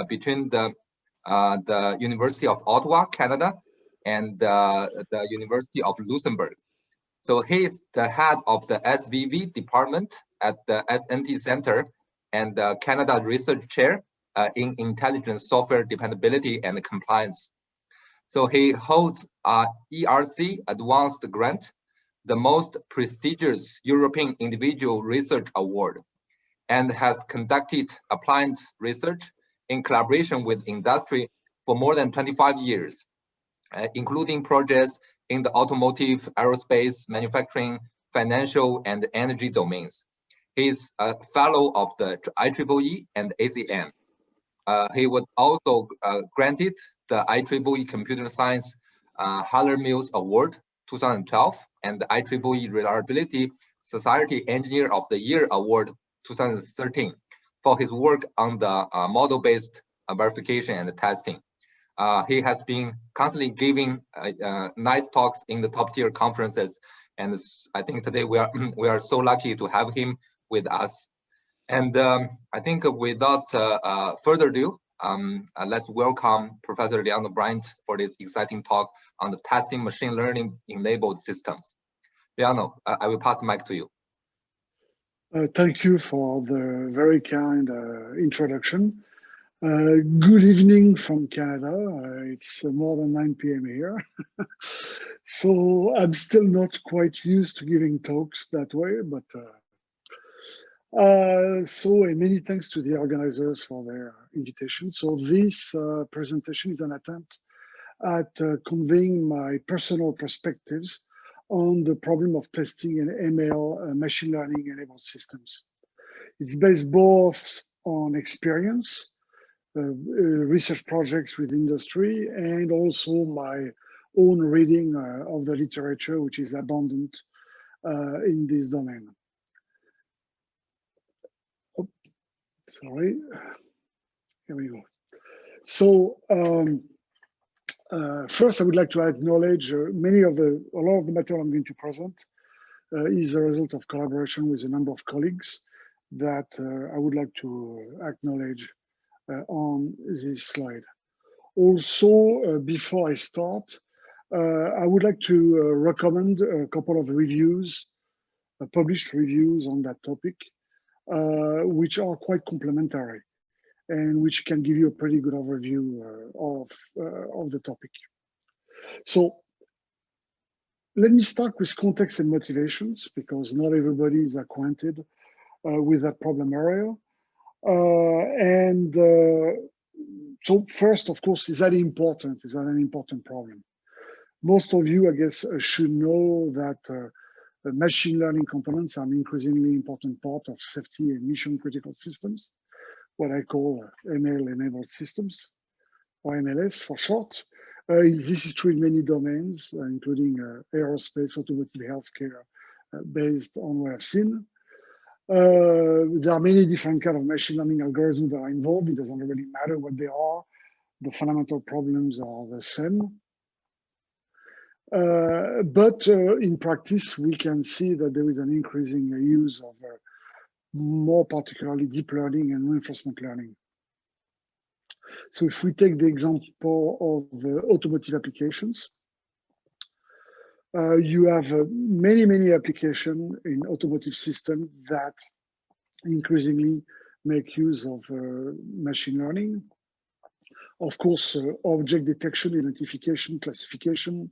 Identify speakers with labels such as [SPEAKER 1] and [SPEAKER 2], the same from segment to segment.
[SPEAKER 1] between the University of Ottawa, Canada, and the University of Luxembourg. So he is the head of the SVV department at the SNT Center and the Canada Research Chair in Intelligent Software Dependability and Compliance. So he holds a ERC Advanced Grant, the most prestigious European Individual Research Award, and has conducted applied research in collaboration with industry for more than 25 years, including projects in the automotive, aerospace, manufacturing, financial, and energy domains. He is a fellow of the IEEE and ACM. He was also granted the IEEE Computer Science Haller-Mills Award 2012 and the IEEE Reliability Society Engineer of the Year Award 2013 for his work on the model-based verification and testing. He has been constantly giving nice talks in the top-tier conferences, and I think today we are so lucky to have him with us. And I think without further ado, let's welcome Professor LIONEL BRIAND for this exciting talk on the testing machine learning enabled systems. LIONEL, I will pass the mic to you.
[SPEAKER 2] Thank you for the very kind introduction. Good evening from Canada. It's more than 9 p.m. here. So I'm still not quite used to giving talks that way, but many thanks to the organizers for their invitation. So this presentation is an attempt at conveying my personal perspectives on the problem of testing an ML machine learning enabled systems. It's based both on experience, research projects with industry, and also my own reading of the literature, which is abundant in this domain. Oh, sorry, here we go. So first, I would like to acknowledge a lot of the material I'm going to present is a result of collaboration with a number of colleagues that I would like to acknowledge on this slide. Also, before I start, I would like to recommend a couple of reviews, published reviews on that topic, which are quite complementary and which can give you a pretty good overview of the topic. So let me start with context and motivations, because not everybody is acquainted with that problem area. So first, of course, is that important? Is that an important problem? Most of you, I guess, should know that machine learning components are an increasingly important part of safety and mission critical systems, what I call ML-enabled systems, or MLS for short. This is true in many domains, including aerospace, automotive, healthcare, based on what I've seen. There are many different kinds of machine learning algorithms that are involved. It doesn't really matter what they are. The fundamental problems are the same. But in practice, we can see that there is an increasing use of more particularly deep learning and reinforcement learning. So if we take the example of automotive applications, you have many applications in automotive systems that increasingly make use of machine learning. Of course, object detection, identification, classification,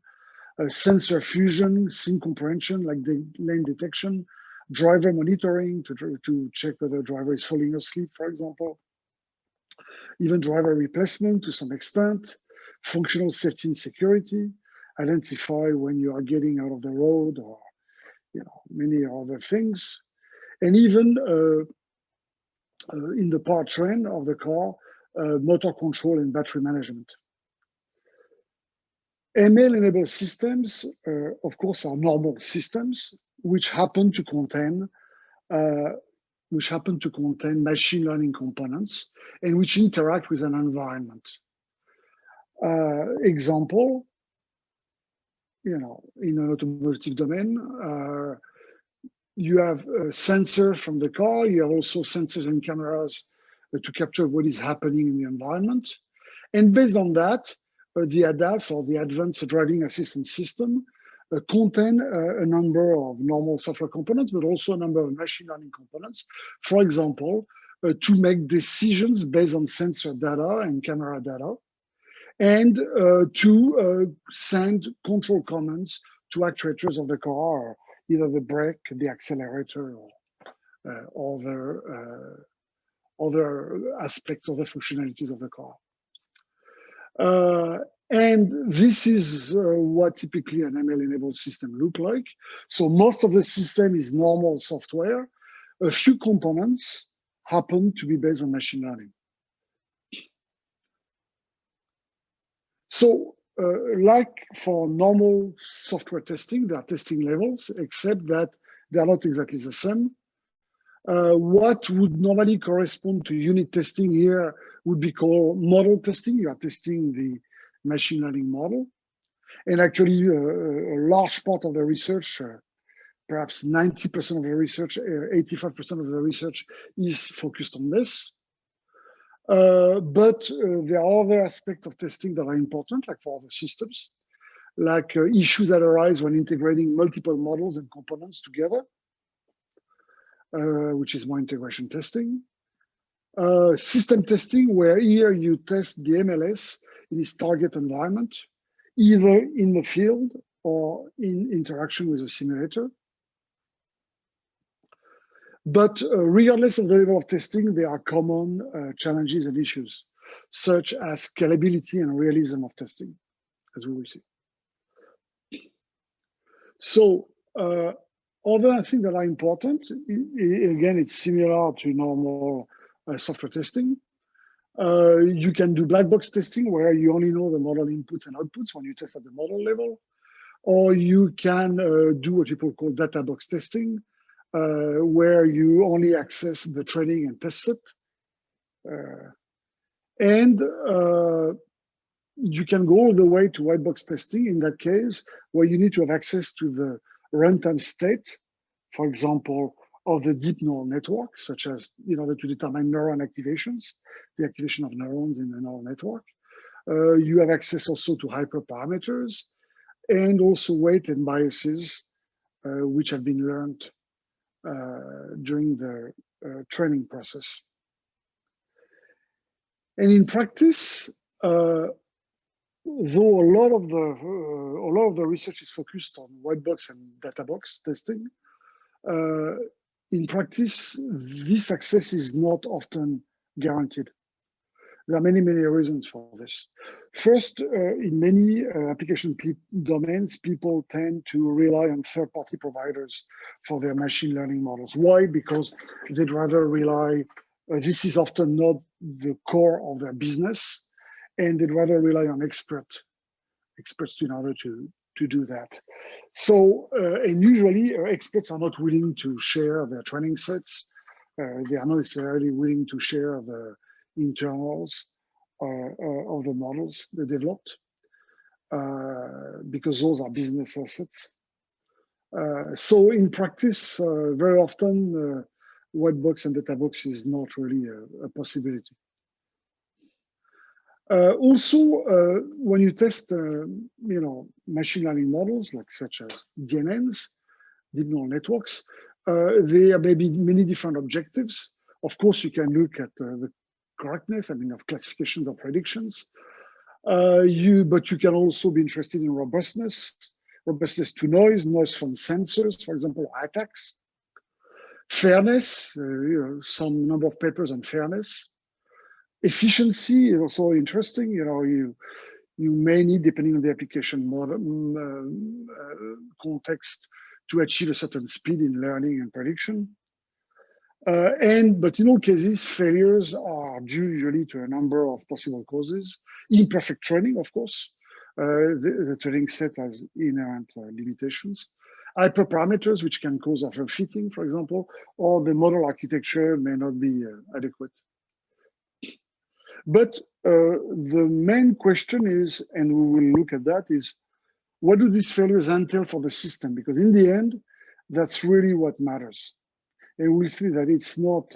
[SPEAKER 2] sensor fusion, scene comprehension, like the lane detection, driver monitoring to check whether the driver is falling asleep, for example, even driver replacement to some extent, functional safety and security, identify when you are getting out of the road, or many other things, and even in the powertrain of the car, motor control and battery management. ML-enabled systems, of course, are normal systems which happen to contain machine learning components and which interact with an environment. Example, in an automotive domain, you have a sensor from the car. You have also sensors and cameras to capture what is happening in the environment. And based on that, the ADAS, or the Advanced Driving Assistance System, contain a number of normal software components, but also a number of machine learning components. For example, to make decisions based on sensor data and camera data, and to send control commands to actuators of the car, either the brake, the accelerator, or other aspects of the functionalities of the car. And this is what typically an ML-enabled system look like. So most of the system is normal software. A few components happen to be based on machine learning. So like for normal software testing, there are testing levels, except that they are not exactly the same. What would normally correspond to unit testing here would be called model testing. You are testing the machine learning model. And actually, a large part of the research, perhaps 90% of the research, 85% of the research is focused on this. But there are other aspects of testing that are important, like for other systems, like issues that arise when integrating multiple models and components together, which is more integration testing. System testing, where here you test the MLS in its target environment, either in the field or in interaction with a simulator. But regardless of the level of testing, there are common challenges and issues, such as scalability and realism of testing, as we will see. So other things that are important, again, it's similar to normal software testing. You can do black box testing, where you only know the model inputs and outputs when you test at the model level. Or you can do what people call data box testing, where you only access the training and test set. And you can go all the way to white box testing in that case, where you need to have access to the runtime state, for example, of the deep neural network, such as in order to determine neuron activations, the activation of neurons in the neural network. You have access also to hyperparameters, and also weight and biases, which have been learned during the training process. And in practice, though a lot of the research is focused on white box and data box testing, in practice, this success is not often guaranteed. There are many reasons for this. First, in many application domains, people tend to rely on third-party providers for their machine learning models. Why? Because they'd rather rely, this is often not the core of their business, and they'd rather rely on experts in order to do that. So, and usually experts are not willing to share their training sets. They are not necessarily willing to share the internals of the models they developed, because those are business assets. So in practice, very often, white box and data box is not really a possibility. Also, when you test, machine learning models, like such as DNNs, deep neural networks, there may be many different objectives. Of course, you can look at the correctness, of classifications or predictions. But you can also be interested in robustness to noise from sensors, for example, attacks. Fairness, some number of papers on fairness. Efficiency is also interesting. You may need, depending on the application model, context, to achieve a certain speed in learning and prediction. But in all cases, failures are due usually to a number of possible causes. Imperfect training, of course. The training set has inherent limitations. Hyperparameters, which can cause overfitting, for example, or the model architecture may not be adequate. But the main question is, and we will look at that, is what do these failures entail for the system? Because in the end, that's really what matters. And we'll see that it's not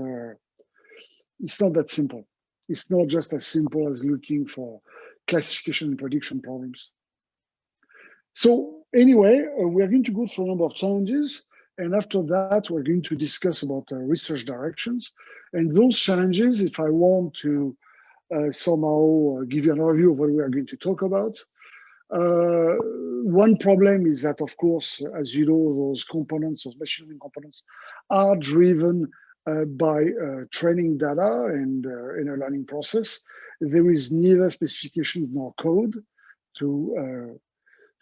[SPEAKER 2] It's not that simple. It's not just as simple as looking for classification and prediction problems. So anyway, we're going to go through a number of challenges. And after that, we're going to discuss about research directions. And those challenges, if I want to somehow give you an overview of what we are going to talk about. One problem is that, of course, as you know, those components, those machine learning components, are driven by training data and in a learning process. There is neither specifications nor code to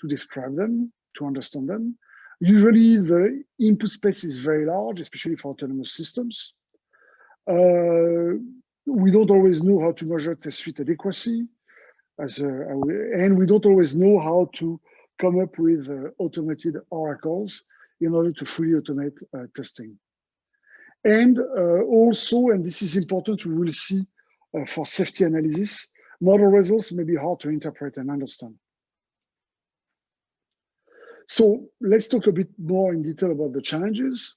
[SPEAKER 2] describe them, to understand them. Usually, the input space is very large, especially for autonomous systems. We don't always know how to measure test suite adequacy, and we don't always know how to come up with automated oracles in order to fully automate testing. And also, and this is important, we will see for safety analysis, model results may be hard to interpret and understand. So let's talk a bit more in detail about the challenges.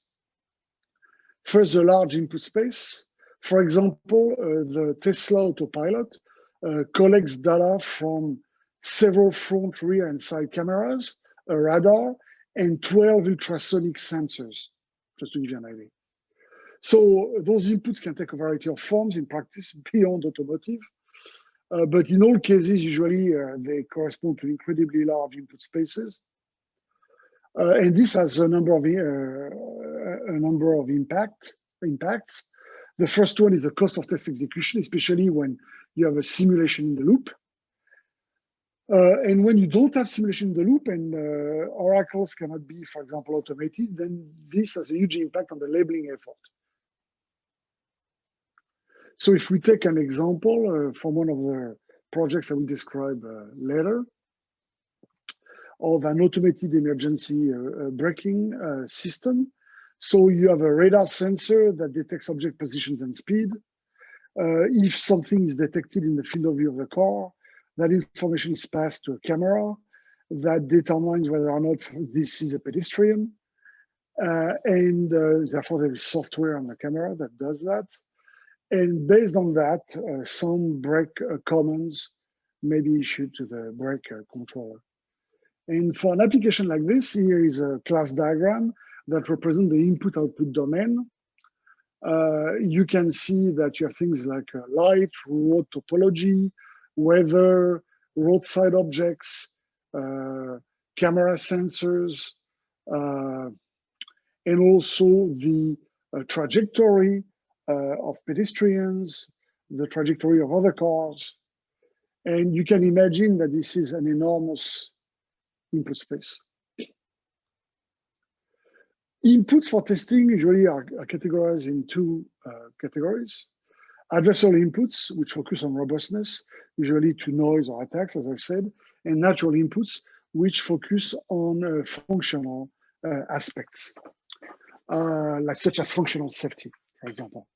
[SPEAKER 2] First, the large input space. For example, the Tesla autopilot collects data from several front, rear, and side cameras, a radar, and 12 ultrasonic sensors, just to give you an idea. So those inputs can take a variety of forms in practice beyond automotive. But in all cases, usually they correspond to incredibly large input spaces. And this has a number of impacts. The first one is the cost of test execution, especially when you have a simulation in the loop. And when you don't have simulation in the loop and oracles cannot be, for example, automated, then this has a huge impact on the labeling effort. So if we take an example from one of the projects I will describe later, of an automated emergency braking system. So you have a radar sensor that detects object positions and speed. If something is detected in the field of view of the car, that information is passed to a camera that determines whether or not this is a pedestrian. And therefore there is software on the camera that does that. And based on that, some brake commands may be issued to the brake controller. And for an application like this, here is a class diagram that represents the input-output domain. You can see that you have things like light, road topology, weather, roadside objects, camera sensors, and also the trajectory of pedestrians, the trajectory of other cars. And you can imagine that this is an enormous input space. Inputs for testing usually are categorized in two categories. Adversarial inputs, which focus on robustness, usually to noise or attacks, as I said, and natural inputs, which focus on functional aspects, such as functional safety, for example.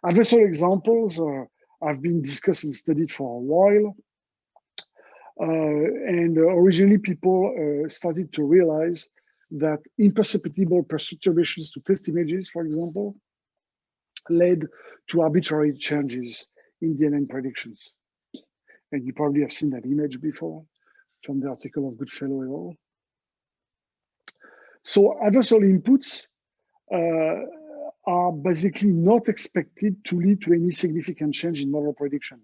[SPEAKER 2] Adversarial examples have been discussed and studied for a while. And originally people started to realize that imperceptible perturbations to test images, for example, led to arbitrary changes in DNN predictions. And you probably have seen that image before from the article of Goodfellow et al. So adversarial inputs are basically not expected to lead to any significant change in model prediction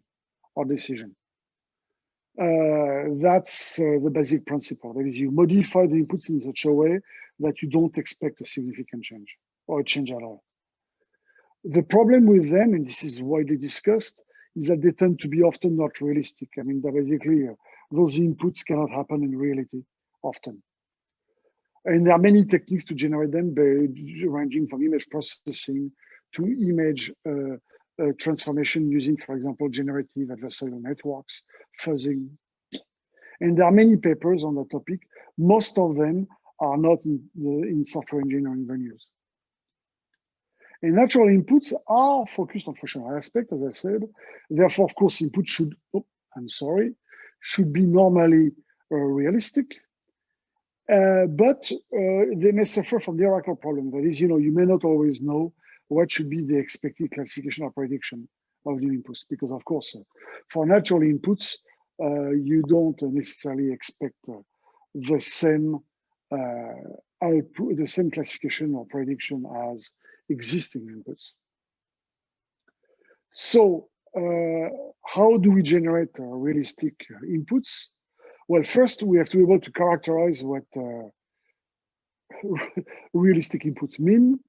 [SPEAKER 2] or decision. That's the basic principle. That is, you modify the inputs in such a way that you don't expect a significant change or a change at all. The problem with them, and this is widely discussed, is that they tend to be often not realistic. I mean, basically, those inputs cannot happen in reality often. And there are many techniques to generate them, ranging from image processing to image transformation using, for example, generative adversarial networks, fuzzing. And there are many papers on that topic. Most of them are not in software engineering venues. And natural inputs are focused on functional aspect, as I said. Therefore, of course, input should be normally realistic. But they may suffer from the oracle problem. That is, you may not always know what should be the expected classification or prediction of new inputs, because of course, for natural inputs, you don't necessarily expect the same output, the same classification or prediction as existing inputs. So how do we generate realistic inputs? Well, first we have to be able to characterize what realistic inputs mean.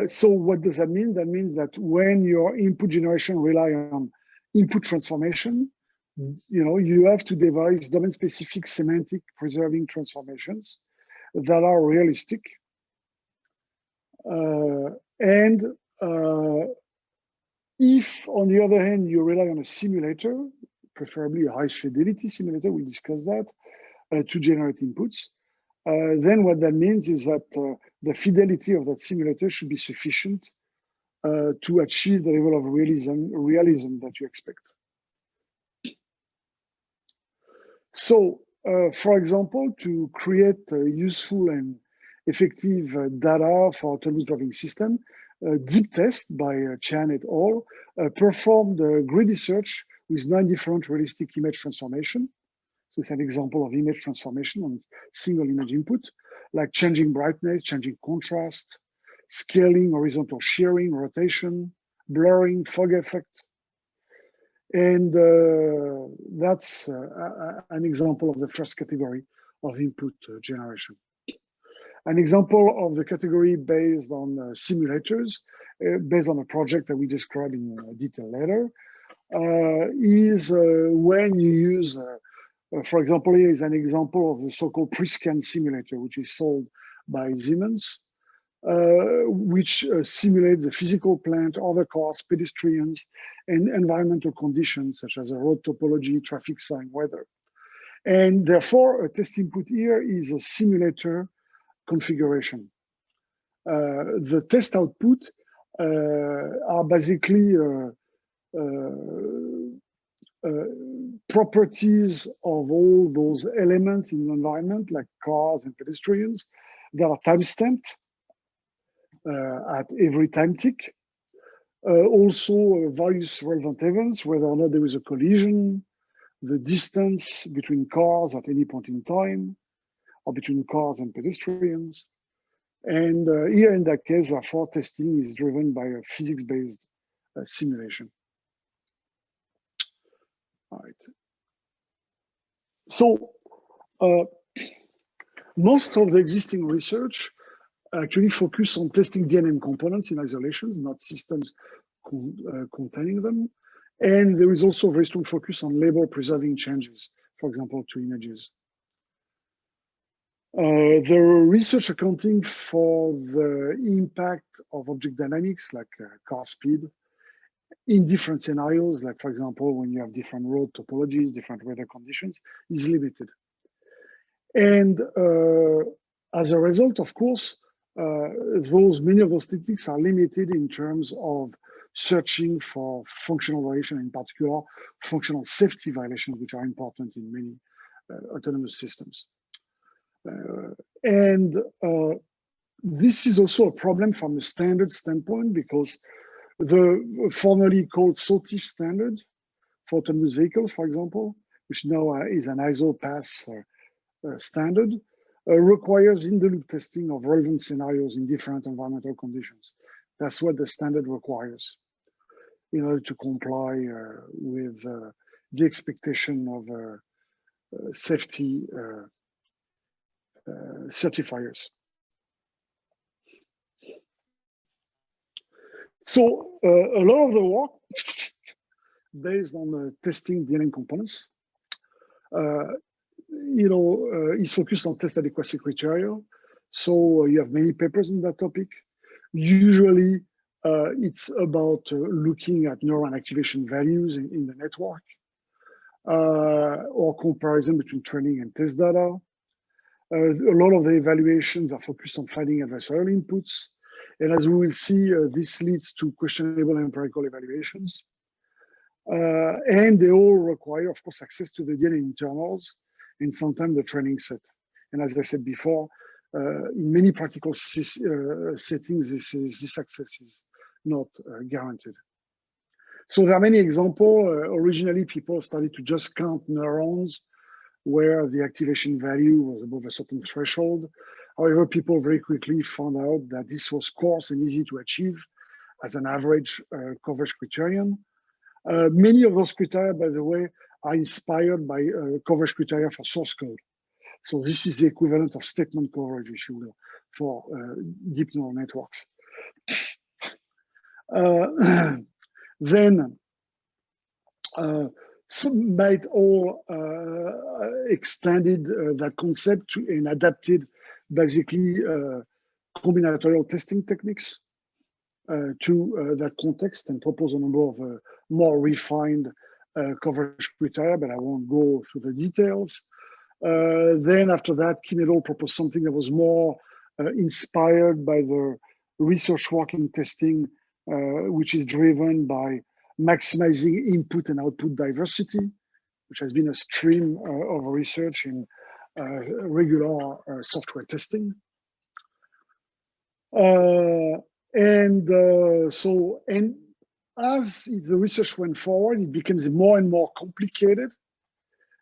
[SPEAKER 2] So what does that mean? That means that when your input generation rely on input transformation, you have to devise domain-specific semantic preserving transformations that are realistic. If, on the other hand, you rely on a simulator, preferably a high-fidelity simulator, we discussed that, to generate inputs, then what that means is that the fidelity of that simulator should be sufficient to achieve the level of realism that you expect. So, for example, to create useful and effective data for autonomous driving system, Deep Test by Chan et al. Performed a greedy search with 9 different realistic image transformation. So it's an example of image transformation on single image input, like changing brightness, changing contrast, scaling, horizontal shearing, rotation, blurring, fog effect. And that's an example of the first category of input generation. An example of the category based on simulators, based on a project that we describe in detail later, is when you use, for example, here is an example of the so-called pre-scan simulator, which is sold by Siemens, which simulates the physical plant, other cars, pedestrians, and environmental conditions such as a road topology, traffic sign, weather. And therefore, a test input here is a simulator configuration. The test output are basically properties of all those elements in the environment, like cars and pedestrians, that are time-stamped at every time tick. Also, various relevant events, whether or not there is a collision, the distance between cars at any point in time, or between cars and pedestrians. And here in that case, therefore, testing is driven by a physics-based simulation. All right. So most of the existing research actually focus on testing DNN components in isolations, not systems containing them. And there is also a very strong focus on label preserving changes, for example, to images. The research accounting for the impact of object dynamics, like car speed, in different scenarios, like, for example, when you have different road topologies, different weather conditions, is limited. And as a result, of course, many of those techniques are limited in terms of searching for functional violation, in particular, functional safety violations, which are important in many autonomous systems. This is also a problem from a standard standpoint, because the formerly called SOTIF standard for autonomous vehicles, for example, which now is an ISO pass standard, requires in-the-loop testing of relevant scenarios in different environmental conditions. That's what the standard requires in order to comply with the expectation of safety certifiers. So a lot of the work based on testing DNN components, is focused on test adequacy criteria. So you have many papers on that topic. Usually it's about looking at neuron activation values in the network, or comparison between training and test data. A lot of the evaluations are focused on finding adversarial inputs. And as we will see, this leads to questionable empirical evaluations. And they all require, of course, access to the DNN internals and sometimes the training set. And as I said before, in many practical settings, this access is not guaranteed. So there are many examples. Originally, people started to just count neurons where the activation value was above a certain threshold. However, people very quickly found out that this was coarse and easy to achieve as an average coverage criterion. Many of those criteria, by the way, are inspired by coverage criteria for source code. So this is the equivalent of statement coverage, if you will, for deep neural networks. Then some might all extended that concept to, and adapted basically combinatorial testing techniques to that context and propose a number of more refined coverage criteria, but I won't go through the details. Then after that, Keynote proposed something that was more inspired by the research work in testing, which is driven by maximizing input and output diversity, which has been a stream of research in regular software testing. And as the research went forward, it becomes more and more complicated.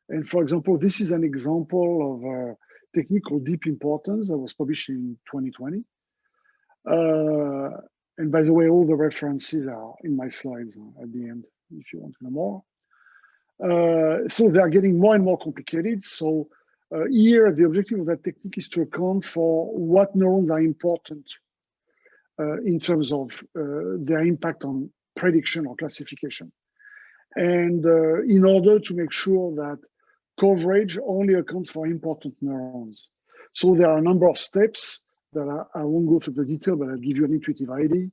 [SPEAKER 2] And for example, this is an example of a technique called deep importance that was published in 2020. And by the way, all the references are in my slides at the end, if you want to know more. So they are getting more and more complicated. So here, the objective of that technique is to account for what neurons are important in terms of their impact on prediction or classification. And in order to make sure that coverage only accounts for important neurons. So there are a number of steps that I won't go through the detail, but I'll give you an intuitive idea.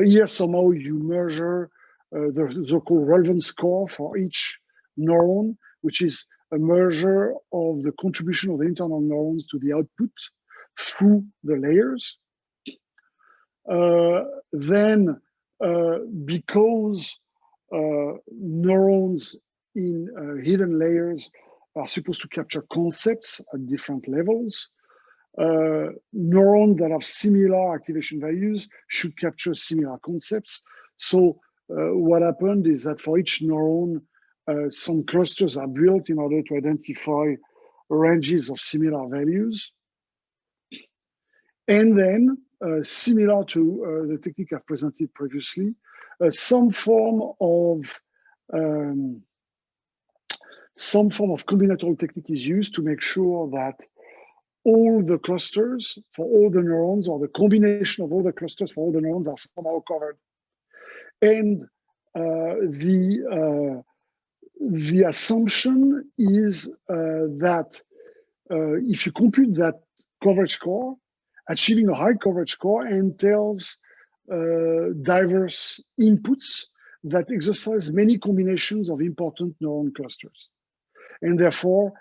[SPEAKER 2] Here, somehow you measure the so-called relevance score for each neuron, which is a measure of the contribution of the internal neurons to the output through the layers. Then, because neurons in hidden layers are supposed to capture concepts at different levels, neurons that have similar activation values should capture similar concepts. So what happened is that for each neuron, some clusters are built in order to identify ranges of similar values. And then, similar to the technique I've presented previously, some form of combinatorial technique is used to make sure that all the clusters for all the neurons, or the combination of all the clusters for all the neurons, are somehow covered. And the assumption is that if you compute that coverage score, achieving a high coverage score entails diverse inputs that exercise many combinations of important neuron clusters, and therefore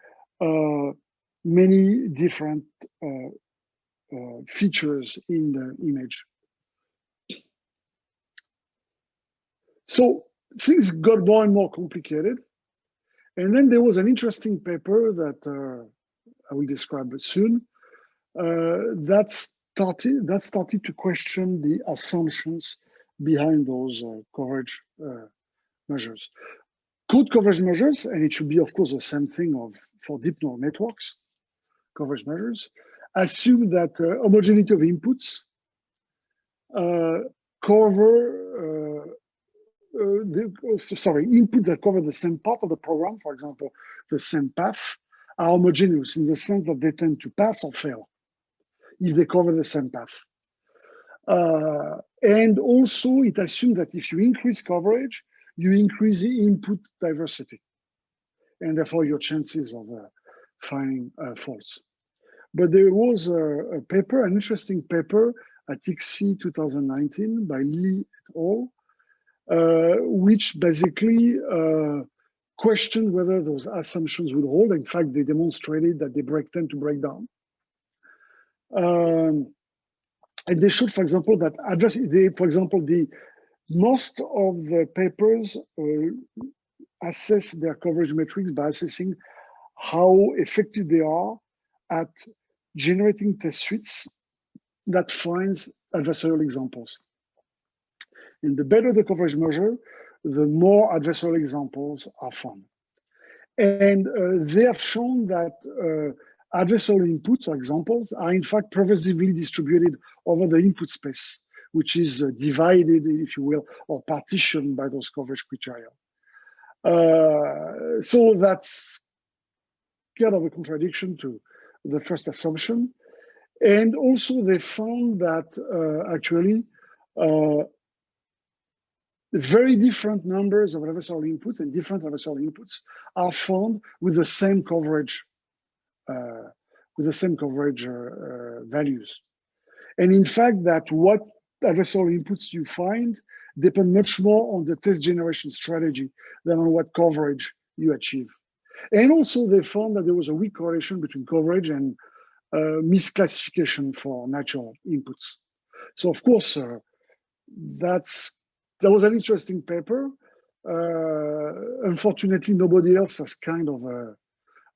[SPEAKER 2] many different features in the image. So things got more and more complicated. And then there was an interesting paper that I will describe soon that started to question the assumptions behind those coverage measures. Code coverage measures, and it should be, of course, the same thing for deep neural networks, coverage measures, assume that homogeneity of inputs inputs that cover the same part of the program, for example, the same path, are homogeneous in the sense that they tend to pass or fail if they cover the same path. And also, it assumes that if you increase coverage, you increase the input diversity, and therefore your chances of finding faults. But there was a paper, an interesting paper at ICSI 2019 by Lee et al., which basically questioned whether those assumptions would hold. In fact, they demonstrated that they tend to break down. And they showed, for example, that most of the papers assess their coverage metrics by assessing how effective they are at generating test suites that finds adversarial examples. And the better the coverage measure, the more adversarial examples are found. And they have shown that adversarial inputs or examples are in fact pervasively distributed over the input space, which is divided, if you will, or partitioned by those coverage criteria. So that's kind of a contradiction to the first assumption. And also they found that actually very different numbers of adversarial inputs and different adversarial inputs are found with the same coverage, values. And in fact, that what adversarial inputs you find depend much more on the test generation strategy than on what coverage you achieve. And also they found that there was a weak correlation between coverage and misclassification for natural inputs. So of course, that was an interesting paper. Unfortunately, nobody else has kind of,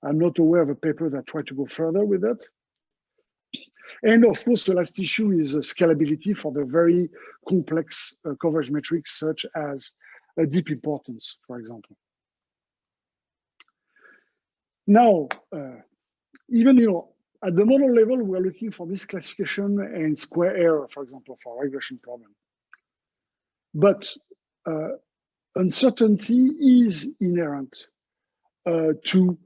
[SPEAKER 2] I'm not aware of a paper that tried to go further with that. And of course, the last issue is scalability for the very complex coverage metrics, such as deep importance, for example. Now, even at the model level, we're looking for misclassification and square error, for example, for a regression problem. But uncertainty is inherent to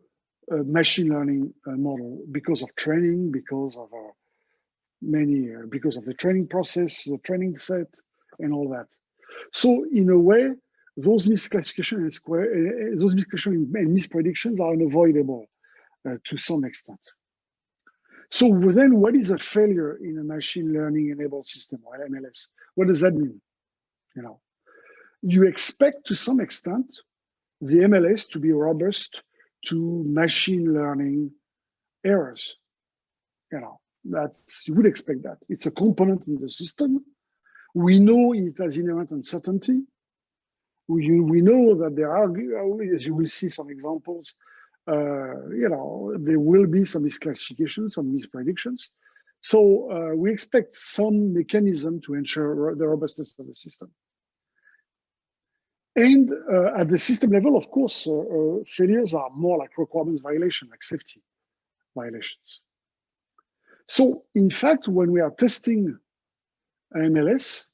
[SPEAKER 2] a machine learning model because of training, because of because of the training process, the training set, and all that. So in a way, those misclassification and mispredictions are unavoidable to some extent. So then, what is a failure in a machine learning enabled system or MLS? What does that mean? You expect to some extent the MLS to be robust to machine learning errors. You would expect that. It's a component in the system. We know it has inherent uncertainty. We know that there are, as you will see some examples, there will be some misclassifications, some mispredictions. So we expect some mechanism to ensure the robustness of the system. And at the system level, of course, failures are more like requirements violation, like safety violations. So in fact, when we are testing MLS,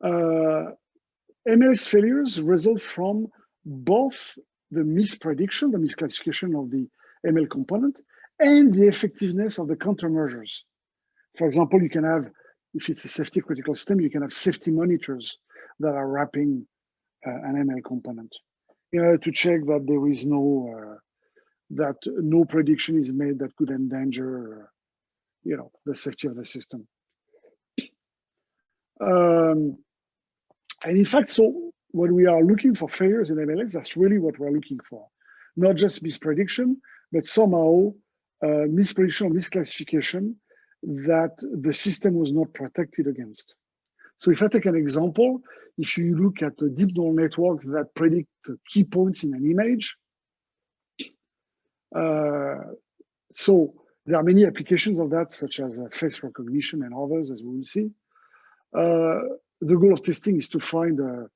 [SPEAKER 2] MLS failures result from both the misprediction, the misclassification of the ML component, and the effectiveness of the countermeasures. For example, you can have, if it's a safety critical system, you can have safety monitors that are wrapping an ML component in order to check that there is no prediction is made that could endanger, the safety of the system. And in fact, so when we are looking for failures in MLS, that's really what we're looking for. Not just misprediction, but somehow misprediction or misclassification that the system was not protected against. So if I take an example, if you look at a deep neural network that predict key points in an image, so there are many applications of that, such as face recognition and others, as we will see. The goal of testing is to find a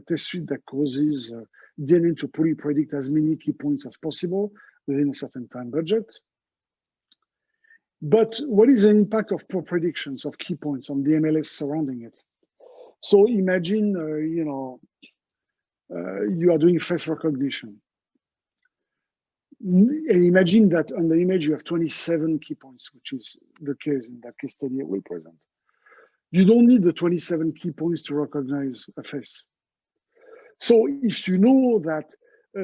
[SPEAKER 2] test suite that causes DNA to fully predict as many key points as possible within a certain time budget. But what is the impact of poor predictions of key points on the MLS surrounding it? So imagine, you are doing face recognition. And imagine that on the image you have 27 key points, which is the case in that case study I will present. You don't need the 27 key points to recognize a face. So if you know that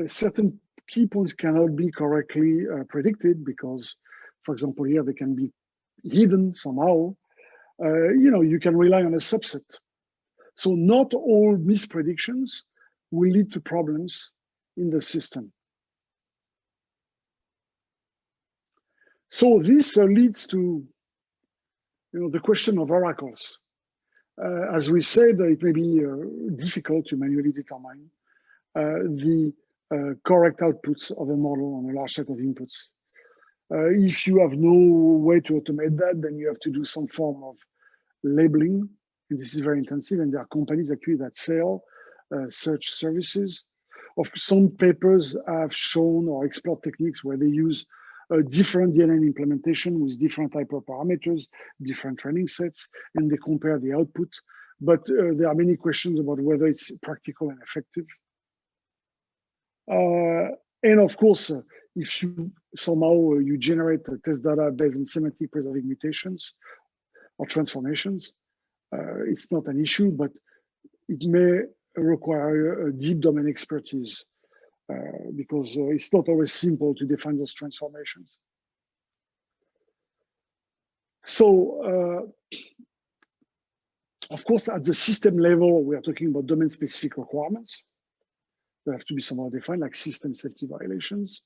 [SPEAKER 2] certain key points cannot be correctly predicted because, for example, here they can be hidden somehow, you can rely on a subset. So not all mispredictions will lead to problems in the system. So this leads to the question of oracles. As we said, it may be difficult to manually determine the correct outputs of a model on a large set of inputs. If you have no way to automate that, then you have to do some form of labeling And this is very intensive, and there are companies actually that sell such services. Some papers have shown or explored techniques where they use different DNN implementation with different hyperparameters, different training sets, and they compare the output. But there are many questions about whether it's practical and effective. And of course, if you somehow you generate test data based on semantic preserving mutations or transformations, it's not an issue, but it may require a deep domain expertise because it's not always simple to define those transformations. So, of course, at the system level, we are talking about domain-specific requirements that have to be somehow defined, like system safety violations.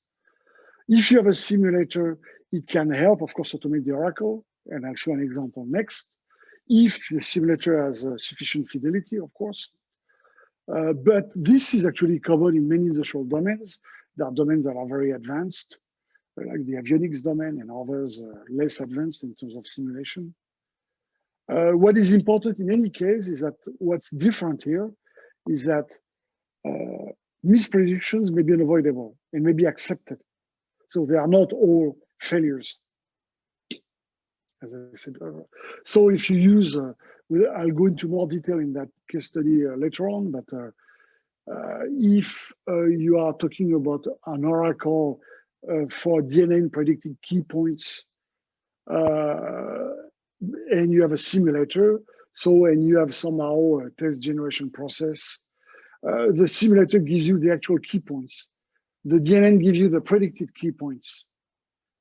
[SPEAKER 2] If you have a simulator, it can help, of course, automate the oracle, and I'll show an example next. If the simulator has sufficient fidelity, of course. But this is actually covered in many industrial domains. There are domains that are very advanced, like the avionics domain, and others less advanced in terms of simulation. What is important in any case is that what's different here is that mispredictions may be unavoidable and may be accepted. So they are not all failures, as I said earlier. So if you use, I'll go into more detail in that case study later on, but if you are talking about an oracle for DNA predicting key points, and you have a simulator, and you have somehow a test generation process, the simulator gives you the actual key points. The DNN gives you the predicted key points.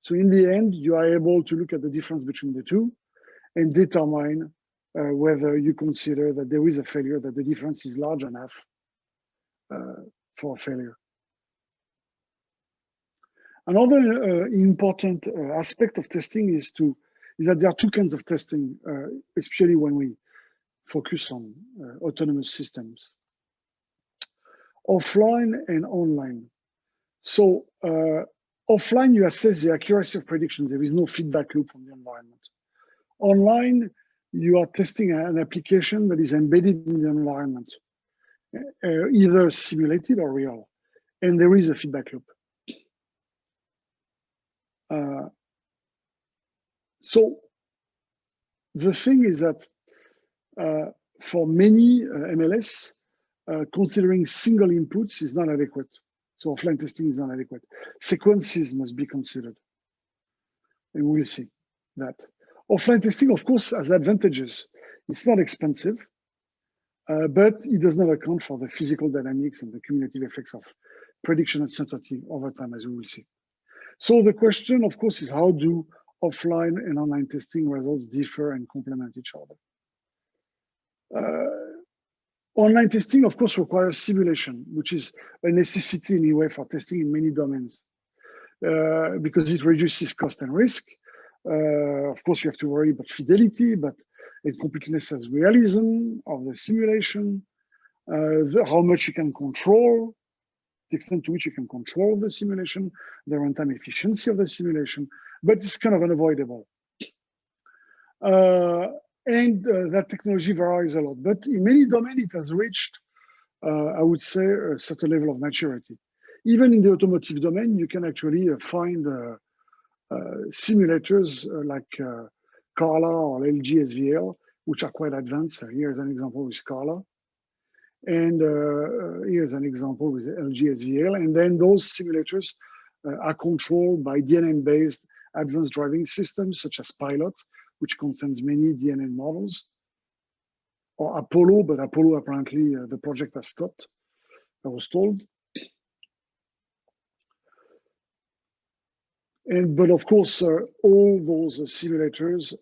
[SPEAKER 2] So in the end, you are able to look at the difference between the two and determine whether you consider that there is a failure, that the difference is large enough for a failure. Another important aspect of testing is that there are two kinds of testing, especially when we focus on autonomous systems. Offline and online. So offline, you assess the accuracy of predictions. There is no feedback loop from the environment. Online, you are testing an application that is embedded in the environment, either simulated or real, and there is a feedback loop. So the thing is that for many MLS, considering single inputs is not adequate. So offline testing is not adequate. Sequences must be considered. And we'll see that. Offline testing, of course, has advantages. It's not expensive, but it does not account for the physical dynamics and the cumulative effects of prediction uncertainty over time, as we will see. So the question, of course, is how do offline and online testing results differ and complement each other? Online testing, of course, requires simulation, which is a necessity anyway for testing in many domains, because it reduces cost and risk. Of course, you have to worry about fidelity, but it completeness as realism of the simulation, how much you can control, the extent to which you can control the simulation, the runtime efficiency of the simulation, but it's kind of unavoidable. And that technology varies a lot, but in many domains, it has reached, I would say, a certain level of maturity. Even in the automotive domain, you can actually find simulators like Carla or LG SVL, which are quite advanced. Here's an example with Carla. And here's an example with LG SVL. And then those simulators are controlled by DNN-based advanced driving systems, such as Pilot, which contains many DNN models, or Apollo, but Apollo apparently the project has stopped, I was told. But of course, all those simulators,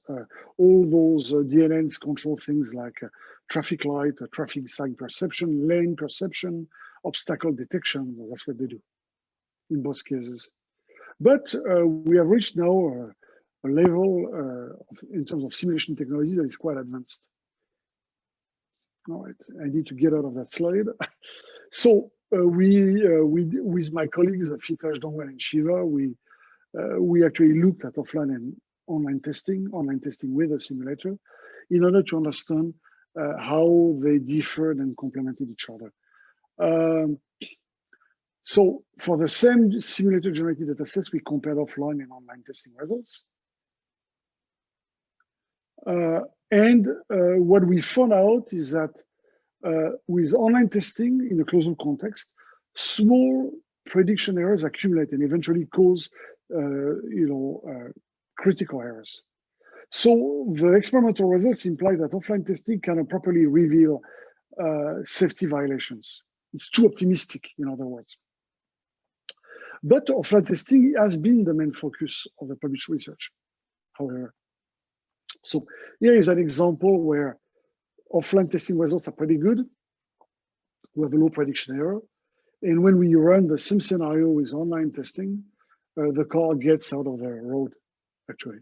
[SPEAKER 2] all those DNNs control things like traffic light, traffic sign perception, lane perception, obstacle detection. Well, that's what they do in both cases. But we have reached now a level in terms of simulation technology that is quite advanced. All right, I need to get out of that slide. So we with my colleagues, Fitaj, Dongwen, and Shiva, we actually looked at offline and online testing with a simulator in order to understand how they differed and complemented each other. So for the same simulator generated data sets, we compared offline and online testing results. What we found out is that with online testing in a closed context, small prediction errors accumulate and eventually cause critical errors. So the experimental results imply that offline testing cannot properly reveal safety violations. It's too optimistic, in other words. But offline testing has been the main focus of the published research, however. So here is an example where offline testing results are pretty good. We have a low prediction error. And when we run the same scenario with online testing, the car gets out of the road, actually.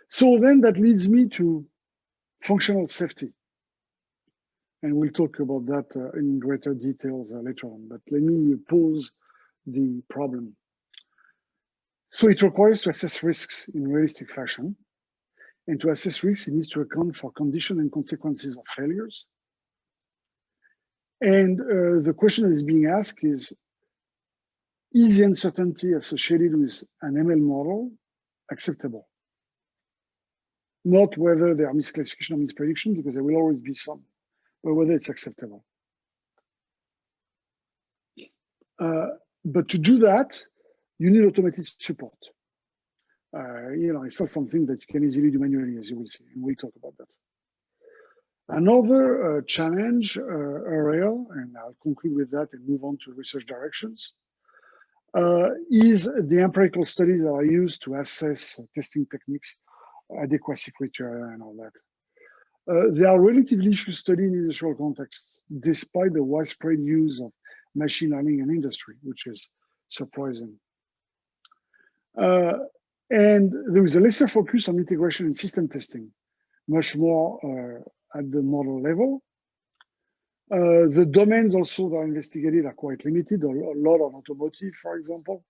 [SPEAKER 2] So then that leads me to functional safety. And we'll talk about that in greater details later on, but let me pose the problem. So it requires to assess risks in realistic fashion. And to assess risks, it needs to account for conditions and consequences of failures. And the question that is being asked is the uncertainty associated with an ML model acceptable? Not whether there are misclassification or misprediction, because there will always be some, but whether it's acceptable. But to do that, you need automated support. It's not something that you can easily do manually, as you will see, and we'll talk about that. Another challenge area, and I'll conclude with that and move on to research directions, is the empirical studies that are used to assess testing techniques, adequacy criteria, and all that. There are relatively few studies in industrial contexts, despite the widespread use of machine learning in industry, which is surprising. And there is a lesser focus on integration and system testing, much more at the model level. The domains also that are investigated are quite limited, a lot on automotive, for example.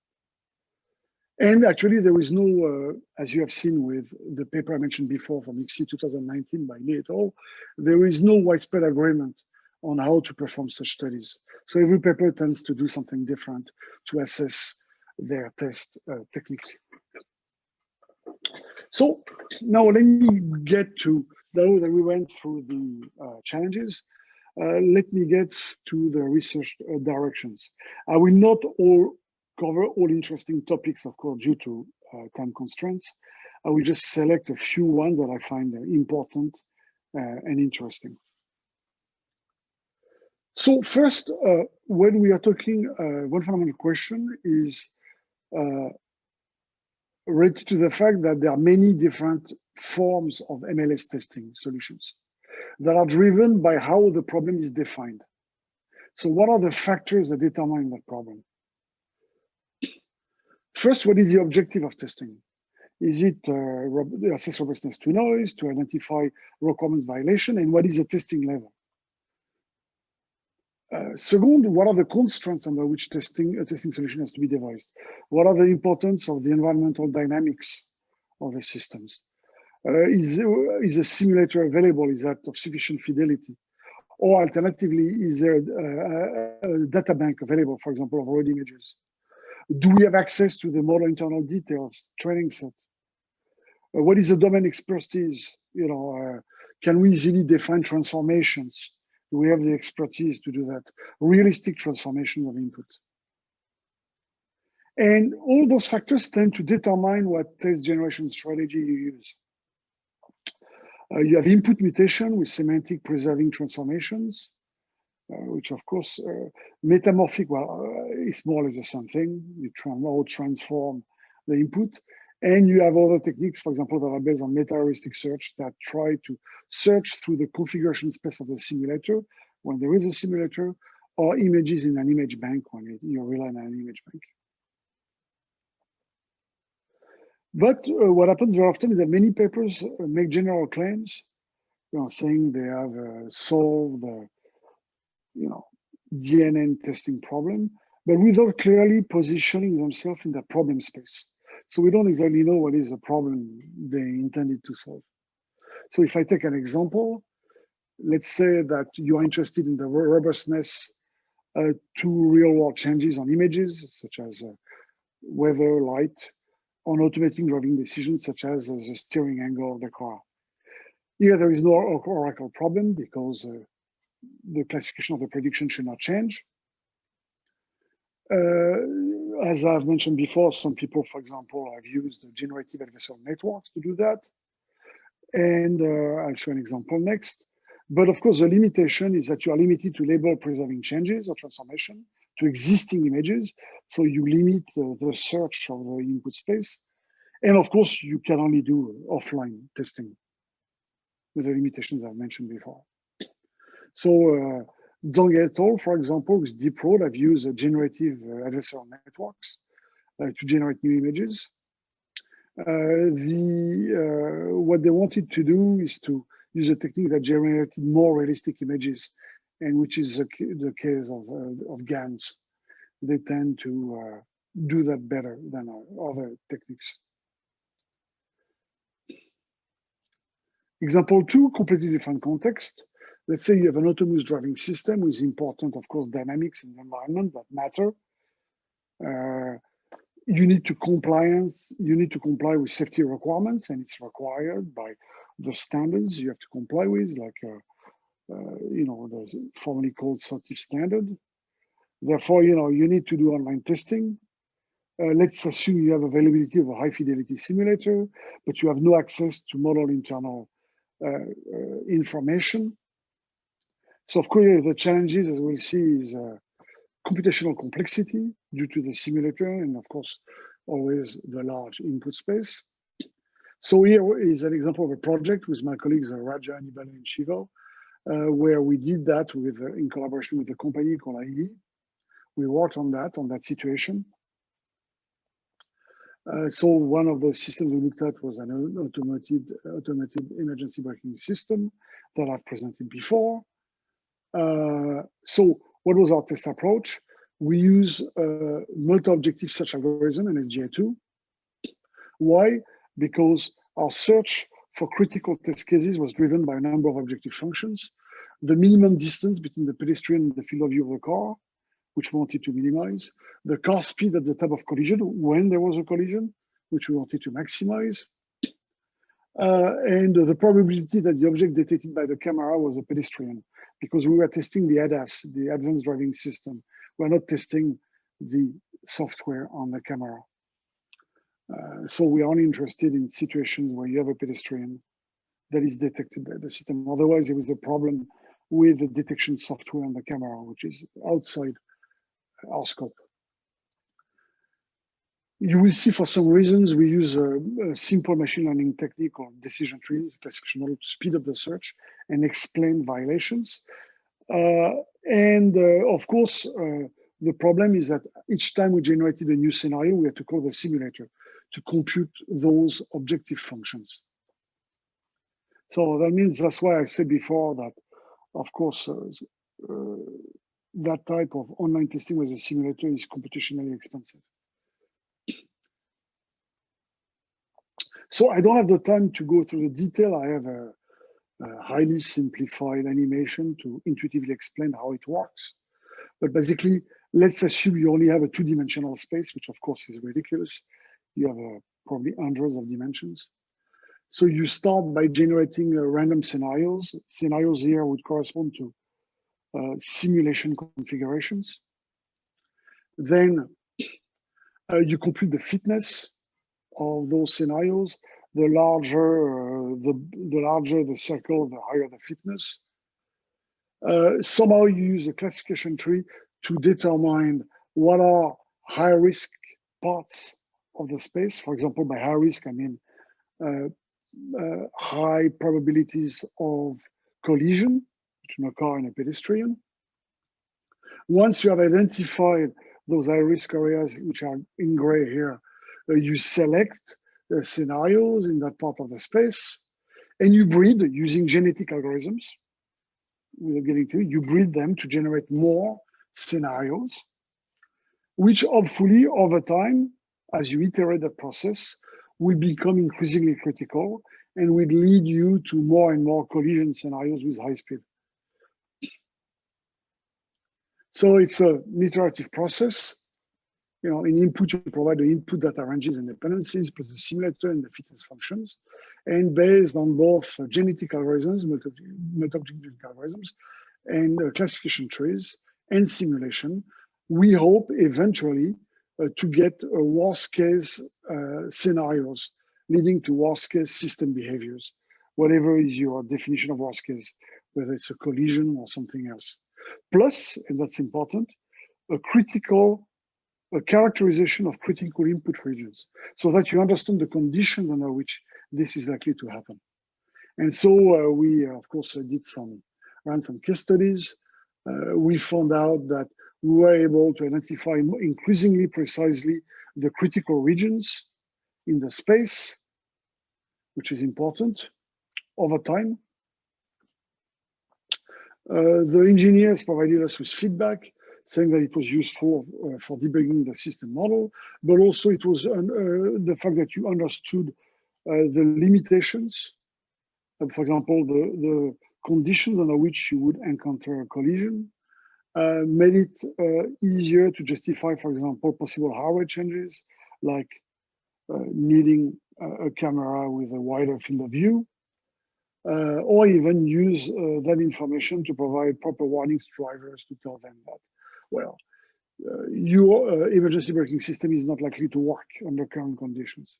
[SPEAKER 2] And actually, there is no, as you have seen with the paper I mentioned before from ICSI 2019 by Lee et al., there is no widespread agreement on how to perform such studies. So every paper tends to do something different to assess their test technique. So now let me get to, now that we went through the challenges, let me get to the research directions. I will not cover all interesting topics, of course, due to time constraints. I will just select a few ones that I find important and interesting. So first, when we are talking, one fundamental question is related to the fact that there are many different forms of MLS testing solutions that are driven by how the problem is defined. So what are the factors that determine that problem? First, what is the objective of testing? Is it assess robustness to noise, to identify requirements violation, and what is the testing level? Second, what are the constraints under which a testing solution has to be devised? What are the importance of the environmental dynamics of the systems? Is a simulator available? Is that of sufficient fidelity? Or alternatively, is there a data bank available, for example, of road images? Do we have access to the model internal details, training set? What is the domain expertise? Can we easily define transformations? Do we have the expertise to do that? Realistic transformation of input. And all those factors tend to determine what test generation strategy you use. You have input mutation with semantic preserving transformations, which of course, metamorphic, it's more or less the same thing. You transform the input. And you have other techniques, for example, that are based on meta-heuristic search that try to search through the configuration space of the simulator when there is a simulator, or images in an image bank when you rely on an image bank. But what happens very often is that many papers make general claims, saying they have solved the, DNN testing problem, but without clearly positioning themselves in the problem space. So we don't exactly know what is the problem they intended to solve. So if I take an example, let's say that you are interested in the robustness to real-world changes on images, such as weather, light, on automating driving decisions, such as the steering angle of the car. Here, there is no oracle problem because the classification of the prediction should not change. As I've mentioned before, some people, for example, have used generative adversarial networks to do that. And I'll show an example next. But of course, the limitation is that you are limited to label preserving changes or transformation to existing images. So you limit the search of the input space. And of course, you can only do offline testing with the limitations I've mentioned before. So Zhang et al., for example, with DeepRoad, have used generative adversarial networks to generate new images. What they wanted to do is to use a technique that generated more realistic images, and which is the case of GANs. They tend to do that better than other techniques. Example 2, completely different context. Let's say you have an autonomous driving system with important, of course, dynamics in the environment that matter. You need to comply with safety requirements, and it's required by the standards you have to comply with, like the formerly called SOTIF standard. Therefore, you need to do online testing. Let's assume you have availability of a high fidelity simulator, but you have no access to model internal information. So of course, the challenges, as we'll see, is computational complexity due to the simulator, and of course, always the large input space. So here is an example of a project with my colleagues Raja, Nibale, and Shivo, where we did that in collaboration with a company called IE. We worked on that situation. So one of the systems we looked at was an automated emergency braking system that I've presented before. So what was our test approach? We use multi-objective search algorithm and SGA2. Why? Because our search for critical test cases was driven by a number of objective functions. The minimum distance between the pedestrian and the field of view of the car, which we wanted to minimize. The car speed at the time of collision, when there was a collision, which we wanted to maximize. And the probability that the object detected by the camera was a pedestrian, because we were testing the ADAS, the advanced driving system. We're not testing the software on the camera. So we are only interested in situations where you have a pedestrian that is detected by the system. Otherwise, there was a problem with the detection software on the camera, which is outside our scope. You will see for some reasons we use a simple machine learning technique or decision tree classification model to speed up the search and explain violations. Of course, the problem is that each time we generated a new scenario, we had to call the simulator to compute those objective functions. So that means that's why I said before that, of course, that type of online testing with a simulator is computationally expensive. So I don't have the time to go through the detail. I have a highly simplified animation to intuitively explain how it works. But basically, let's assume you only have a two-dimensional space, which of course is ridiculous. You have probably hundreds of dimensions. So you start by generating random scenarios. Scenarios here would correspond to simulation configurations. Then you compute the fitness of those scenarios. The larger the circle, the higher the fitness. Somehow you use a classification tree to determine what are high-risk parts of the space. For example, by high risk, I mean high probabilities of collision between a car and a pedestrian. Once you have identified those high-risk areas, which are in gray here, you select the scenarios in that part of the space, and you breed using genetic algorithms. Without getting to it, you breed them to generate more scenarios, which hopefully over time as you iterate that process, will become increasingly critical and will lead you to more and more collision scenarios with high speed. So it's an iterative process. In input, you provide the input that arranges and dependencies, plus the simulator and the fitness functions. And based on both genetic algorithms, multi-objective algorithms, and classification trees and simulation, we hope eventually to get worst case scenarios leading to worst case system behaviors, whatever is your definition of worst case, whether it's a collision or something else. Plus, and that's important, a characterization of critical input regions so that you understand the conditions under which this is likely to happen. And so we, of course, ran some case studies. We found out that we were able to identify increasingly precisely the critical regions in the space, which is important over time. The engineers provided us with feedback saying that it was useful for debugging the system model, but also it was the fact that you understood the limitations. For example, the conditions under which you would encounter a collision made it easier to justify, for example, possible hardware changes, like needing a camera with a wider field of view, or even use that information to provide proper warnings to drivers to tell them that, well, your emergency braking system is not likely to work under current conditions.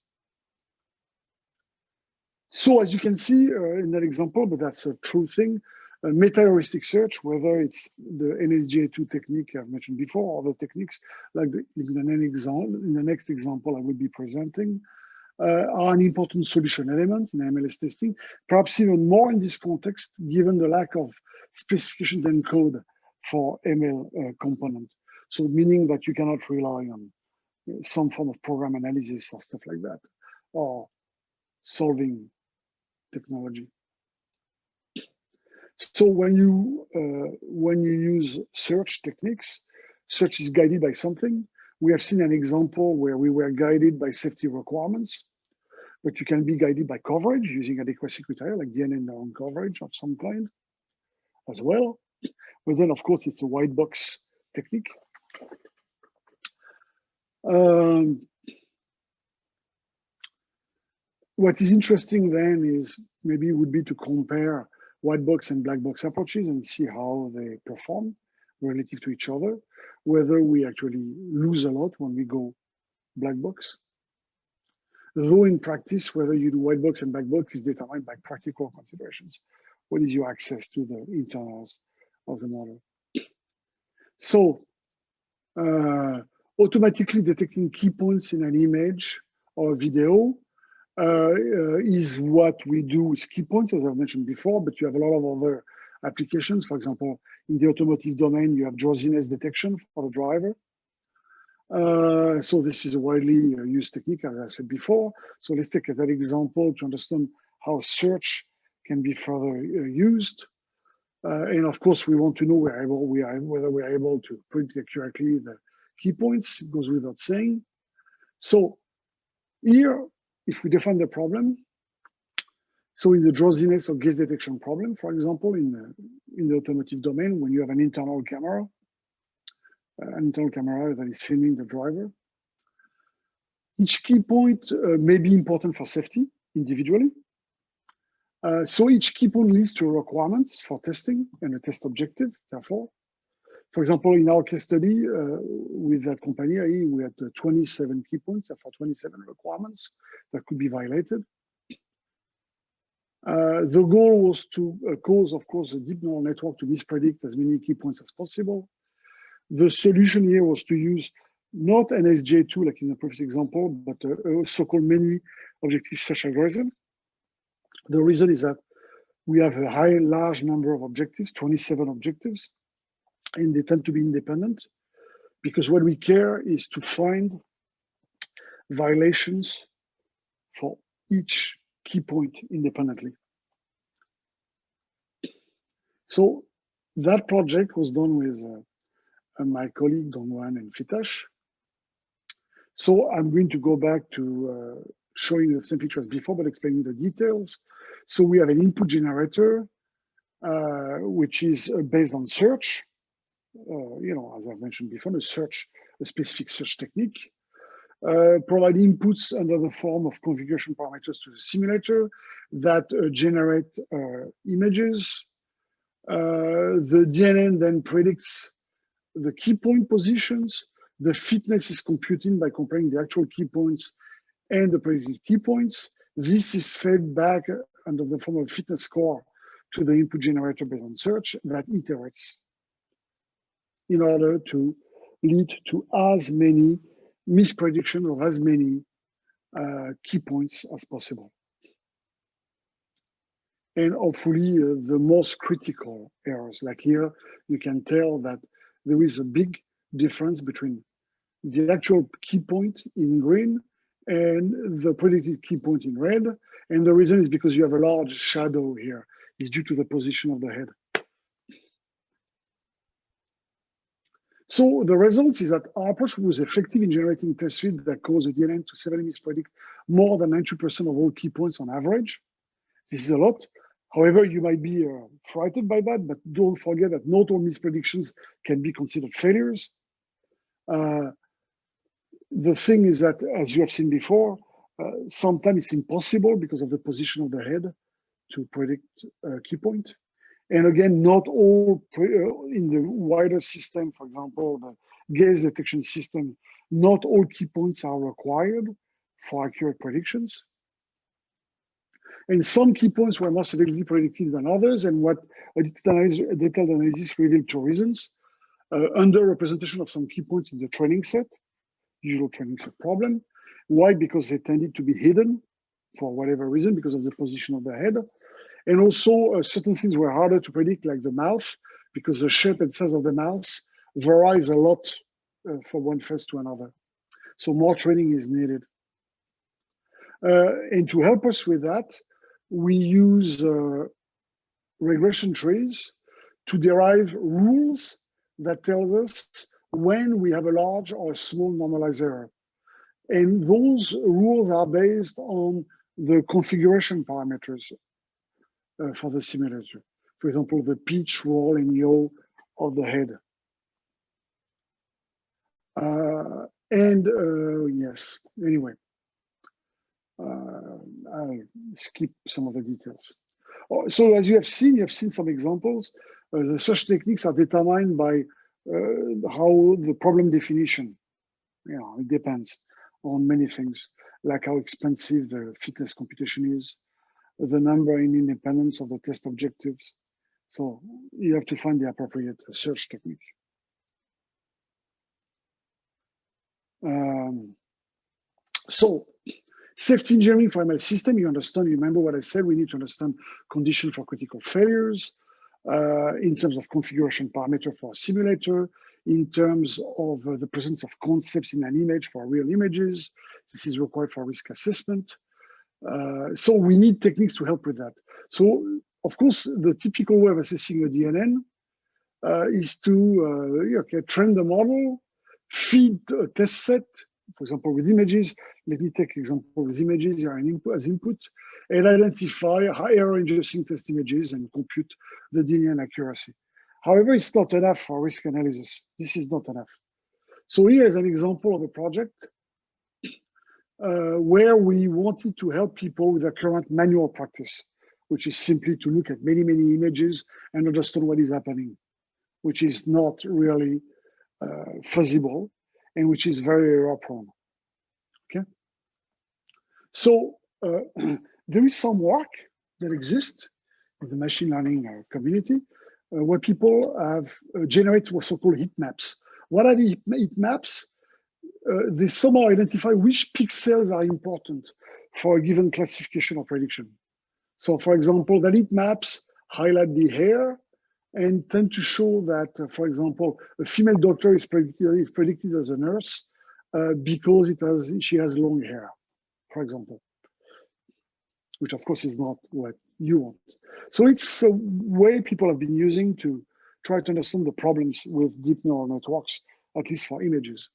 [SPEAKER 2] So as you can see in that example, but that's a true thing, meta-heuristic search, whether it's the NSGA2 technique I've mentioned before, or the techniques like in the next example I will be presenting, are an important solution element in MLS testing, perhaps even more in this context, given the lack of specifications and code for ML component. So meaning that you cannot rely on some form of program analysis or stuff like that, or solving technology. So when you use search techniques, search is guided by something. We have seen an example where we were guided by safety requirements, but you can be guided by coverage using adequacy criteria like DNA neuron coverage of some kind as well. But then, of course, it's a white box technique. What is interesting then is maybe would be to compare white box and black box approaches and see how they perform relative to each other, whether we actually lose a lot when we go black box. Though in practice, whether you do white box and black box is determined by practical considerations. What is your access to the internals of the model? So automatically detecting key points in an image or video is what we do with key points, as I've mentioned before, but you have a lot of other applications. For example, in the automotive domain, you have drowsiness detection for the driver. So this is a widely used technique, as I said before. So let's take that example to understand how search can be further used. And of course, we want to know whether we're able to predict accurately the key points. It goes without saying. So here, if we define the problem, so in the drowsiness or gaze detection problem, for example, in the automotive domain, when you have an internal camera that is filming the driver, each key point may be important for safety individually. So each key point leads to requirements for testing and a test objective, therefore. For example, in our case study with that company, we had 27 key points, therefore 27 requirements that could be violated. The goal was to cause, of course, a deep neural network to mispredict as many key points as possible. The solution here was to use not an SJ2 like in the previous example, but a so-called many objective search algorithm. The reason is that we have a large number of objectives, 27 objectives, and they tend to be independent because what we care is to find violations for each key point independently. So that project was done with my colleague Dongwan and Fitash. So I'm going to go back to showing the same picture as before, but explaining the details. So we have an input generator, which is based on search. As I've mentioned before, a specific search technique. Provide inputs under the form of configuration parameters to the simulator that generate images. The DNN then predicts the key point positions. The fitness is computed by comparing the actual key points and the predicted key points. This is fed back under the form of a fitness score to the input generator based on search that iterates in order to lead to as many mispredictions or as many key points as possible. And hopefully the most critical errors, like here, you can tell that there is a big difference between the actual key point in green and the predicted key point in red. And the reason is because you have a large shadow here. It's due to the position of the head. So the results is that our approach was effective in generating test suite that caused the DNN to severely mispredict more than 90% of all key points on average. This is a lot. However, you might be frightened by that, but don't forget that not all mispredictions can be considered failures. The thing is that, as you have seen before, sometimes it's impossible because of the position of the head to predict a key point. And again, not all in the wider system, for example, the gaze detection system, not all key points are required for accurate predictions. And some key points were more severely predicted than others, and what a detailed analysis revealed two reasons. Underrepresentation of some key points in the training set, usual training set problem. Why? Because they tended to be hidden for whatever reason, because of the position of the head. And also certain things were harder to predict, like the mouth, because the shape and size of the mouth varies a lot from one face to another. So more training is needed. And to help us with that, we use regression trees to derive rules that tells us when we have a large or a small normalized error. And those rules are based on the configuration parameters for the simulator. For example, the pitch, roll, and yaw of the head. Yes, anyway, I'll skip some of the details. So as you have seen some examples. The search techniques are determined by how the problem definition, it depends on many things, like how expensive the fitness computation is, the number and independence of the test objectives. So you have to find the appropriate search technique. So safety engineering for ML system, you remember what I said, we need to understand conditions for critical failures, in terms of configuration parameter for a simulator, in terms of the presence of concepts in an image for real images. This is required for risk assessment. So we need techniques to help with that. So of course, the typical way of assessing a DNN is to train the model, feed a test set, for example, with images. Let me take example with images here as input, and identify high error inducing test images and compute the DNN accuracy. However, it's not enough for risk analysis. This is not enough. So here is an example of a project where we wanted to help people with their current manual practice, which is simply to look at many, many images and understand what is happening, which is not really feasible and which is very error prone. Okay. So there is some work that exists in the machine learning community where people have generated what's so-called heat maps. What are the heat maps? They somehow identify which pixels are important for a given classification or prediction. So for example, the heat maps highlight the hair and tend to show that, for example, a female doctor is predicted as a nurse because she has long hair, for example, which of course is not what you want. So it's a way people have been using to try to understand the problems with deep neural networks, at least for images.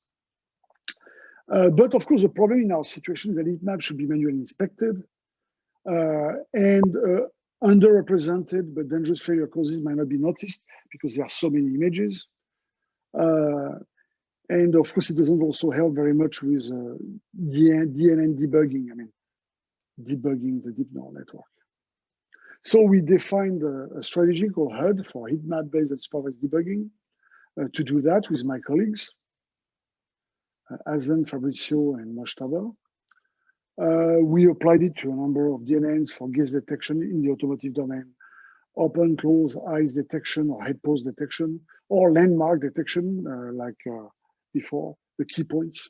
[SPEAKER 2] But of course, the problem in our situation is that heat map should be manually inspected, and underrepresented but dangerous failure causes might not be noticed because there are so many images. And of course, it doesn't also help very much with DNN debugging, debugging the deep neural network. So we defined a strategy called HUD for heat map-based and supervised debugging to do that with my colleagues, Azen, Fabrizio, and Mojtaba. We applied it to a number of DNNs for gaze detection in the automotive domain, open, close, eyes detection, or head pose detection, or landmark detection, like before, the key points.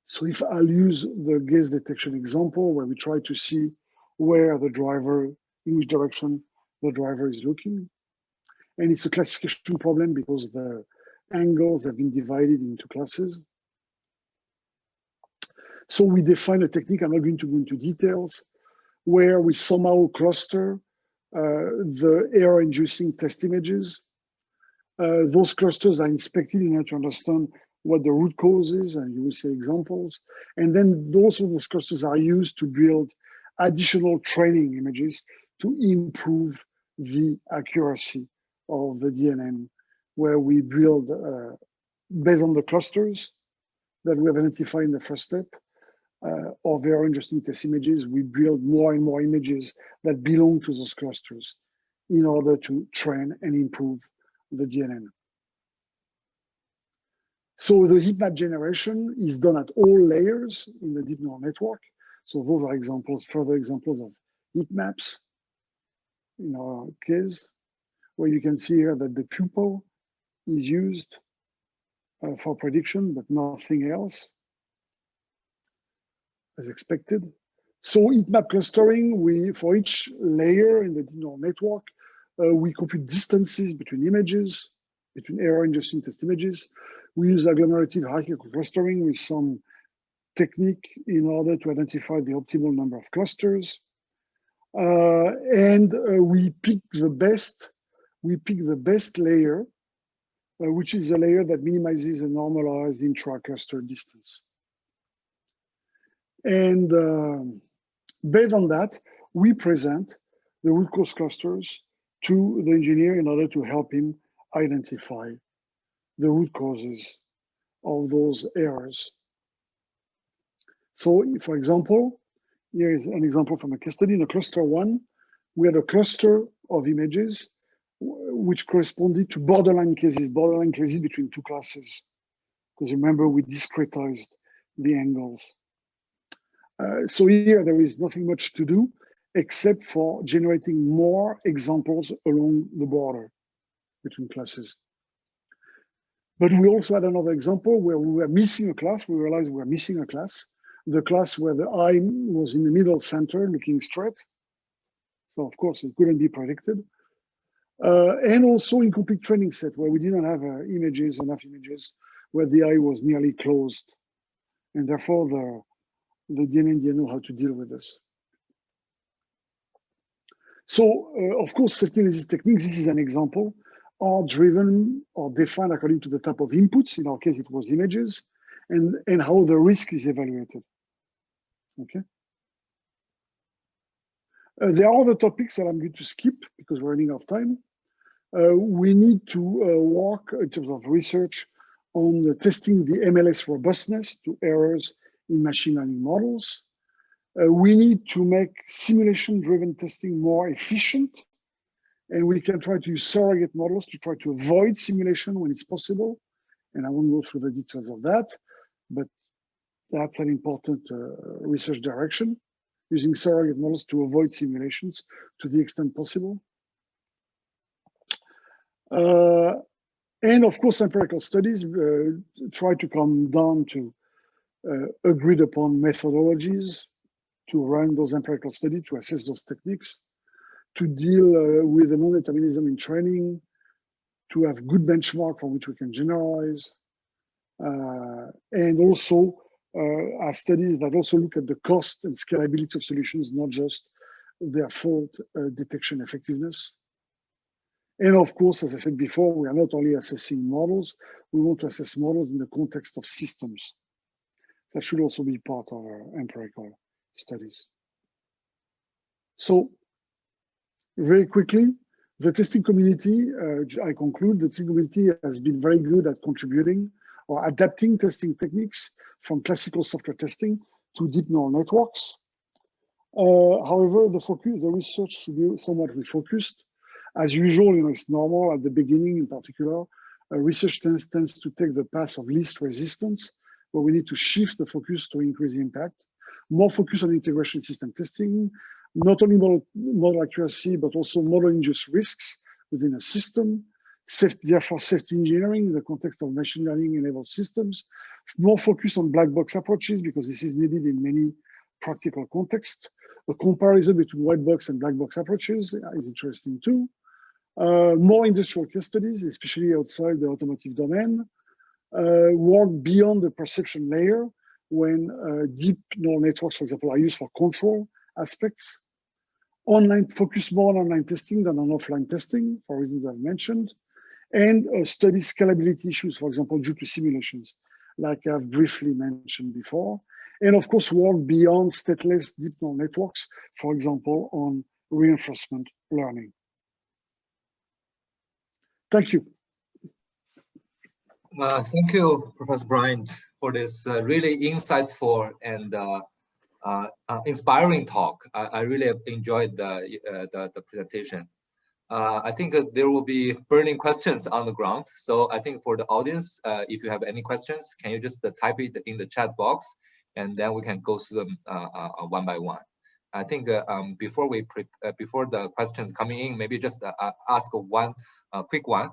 [SPEAKER 2] So if I'll use the gaze detection example where we try to see where the driver, in which direction the driver is looking. And it's a classification problem because the angles have been divided into classes. So we define a technique, I'm not going to go into details, where we somehow cluster the error-inducing test images. Those clusters are inspected in order to understand what the root cause is, and you will see examples. And then those clusters are used to build additional training images to improve the accuracy of the DNN, where we build, based on the clusters that we have identified in the first step, of very interesting test images, we build more and more images that belong to those clusters in order to train and improve the DNN. So the heat map generation is done at all layers in the deep neural network. So those are examples, further examples of heat maps in our case, where you can see here that the pupil is used for prediction, but nothing else, as expected. So heat map clustering, for each layer in the deep neural network, we compute distances between images, between error-inducing test images. We use agglomerative hierarchical clustering with some technique in order to identify the optimal number of clusters. And we pick the best layer, which is a layer that minimizes a normalized intra-cluster distance. And based on that, we present the root cause clusters to the engineer in order to help him identify the root causes of those errors. So, for example, here is an example from a case study. In a cluster one, we had a cluster of images which corresponded to borderline cases between two classes. Because remember, we discretized the angles. So here, there is nothing much to do except for generating more examples along the border between classes. But we also had another example where we were missing a class. We realized we were missing a class, the class where the eye was in the middle center looking straight. So of course, it couldn't be predicted. And also incomplete training set where we didn't have enough images where the eye was nearly closed. And therefore, the DNN didn't know how to deal with this. So, of course, certain of these techniques, this is an example, are driven or defined according to the type of inputs. In our case, it was images, and how the risk is evaluated. Okay. There are other topics that I'm going to skip because we're running out of time. We need to work in terms of research on testing the MLS robustness to errors in machine learning models. We need to make simulation-driven testing more efficient, and we can try to use surrogate models to try to avoid simulation when it's possible. And I won't go through the details of that, but that's an important research direction, using surrogate models to avoid simulations to the extent possible. And of course, empirical studies try to come down to agreed upon methodologies to run those empirical studies, to assess those techniques, to deal with the non-determinism in training, to have good benchmark from which we can generalize, and also have studies that also look at the cost and scalability of solutions, not just their fault detection effectiveness. And of course, as I said before, we are not only assessing models, we want to assess models in the context of systems. That should also be part of our empirical studies. So very quickly, the testing community, I conclude, the testing community has been very good at contributing or adapting testing techniques from classical software testing to deep neural networks. However, the research should be somewhat refocused. As usual, it's normal at the beginning in particular, research tends to take the path of least resistance, but we need to shift the focus to increase impact. More focus on integration system testing, not only model accuracy, but also model-induced risks within a system. Therefore, safety engineering in the context of machine learning-enabled systems. More focus on black box approaches because this is needed in many practical contexts. A comparison between white box and black box approaches is interesting too. More industrial case studies, especially outside the automotive domain. Work beyond the perception layer when deep neural networks, for example, are used for control aspects. Focus more on online testing than on offline testing for reasons I've mentioned. And study scalability issues, for example, due to simulations, like I've briefly mentioned before. And of course, work beyond stateless deep neural networks, for example, on reinforcement learning. Thank you.
[SPEAKER 1] Thank you, Professor Bryant, for this really insightful and inspiring talk. I really enjoyed the presentation. I think there will be burning questions on the ground. So I think for the audience, if you have any questions, can you just type it in the chat box, and then we can go through them one by one. I think before the questions coming in, maybe just ask one quick one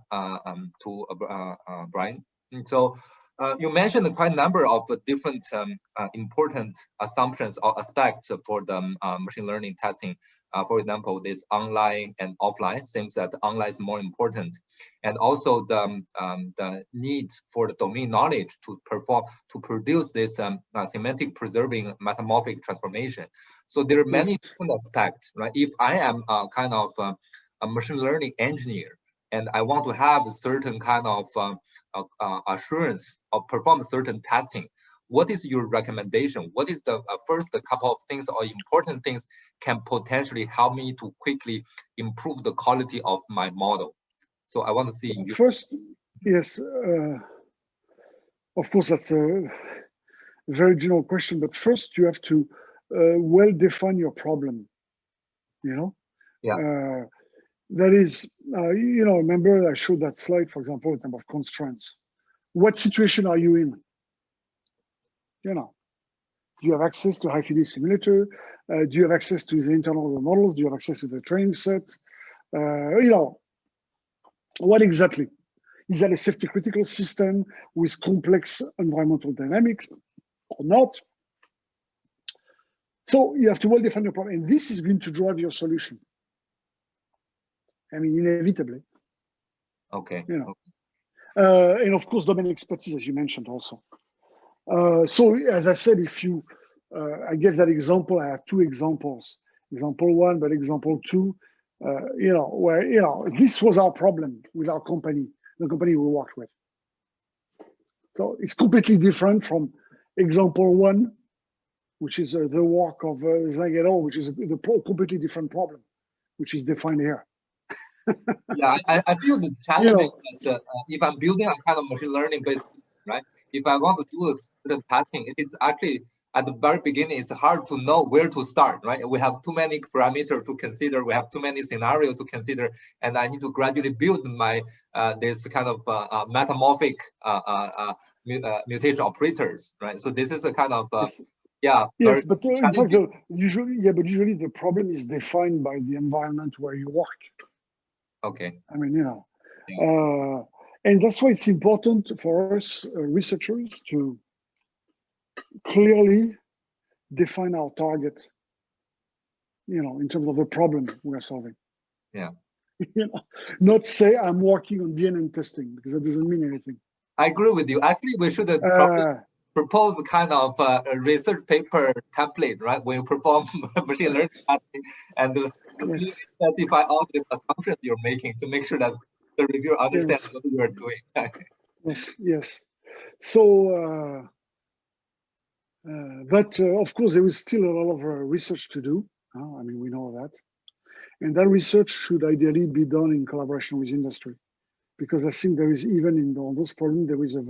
[SPEAKER 1] to Brian. And so you mentioned quite a number of different important assumptions or aspects for the machine learning testing. For example, this online and offline, seems that online is more important, and also the needs for the domain knowledge to produce this semantic preserving metamorphic transformation. So there are many different aspects, right? If I am kind of a machine learning engineer, and I want to have a certain kind of assurance or perform certain testing, what is your recommendation? What is the first couple of things or important things can potentially help me to quickly improve the quality of my model? So I want to see you.
[SPEAKER 2] First, yes, of course, that's a very general question, but first you have to well define your problem,
[SPEAKER 1] Yeah.
[SPEAKER 2] That is, remember I showed that slide, for example, in terms of constraints. What situation are you in? Do you have access to high-fidelity simulator? Do you have access to the internal of the models? Do you have access to the training set? What exactly? Is that a safety critical system with complex environmental dynamics or not? So you have to well define your problem, and this is going to drive your solution. I mean, inevitably.
[SPEAKER 1] Okay.
[SPEAKER 2] And of course, domain expertise, as you mentioned also. So as I said, if you, I gave that example, I have two examples. Example one, but example two, where, this was our problem with our company, the company we worked with. So it's completely different from example one, which is the work of Zhang et al., which is the completely different problem, which is defined here.
[SPEAKER 1] Yeah, I feel the challenge is that if I'm building a kind of machine learning based system, right? If I want to do a certain testing, it is actually at the very beginning, it's hard to know where to start, right? We have too many parameters to consider. We have too many scenarios to consider, and I need to gradually build my this kind of metamorphic mutation operators, right? So this is a kind of
[SPEAKER 2] yes.
[SPEAKER 1] Yeah.
[SPEAKER 2] Yes, but in fact, usually the problem is defined by the environment where you work.
[SPEAKER 1] Okay.
[SPEAKER 2] I mean, and that's why it's important for us researchers to clearly define our target, in terms of the problem we are solving.
[SPEAKER 1] Yeah.
[SPEAKER 2] Not say I'm working on DNN testing, because that doesn't mean anything.
[SPEAKER 1] I agree with you. Actually, we should probably propose the kind of a research paper template, right? When you perform machine learning testing, and clearly specify all these assumptions you're making to make sure that the reviewer understands what you are doing.
[SPEAKER 2] Yes. So But of course, there is still a lot of research to do. I mean, we know that. And that research should ideally be done in collaboration with industry. Because I think there is, even on those problems, there is a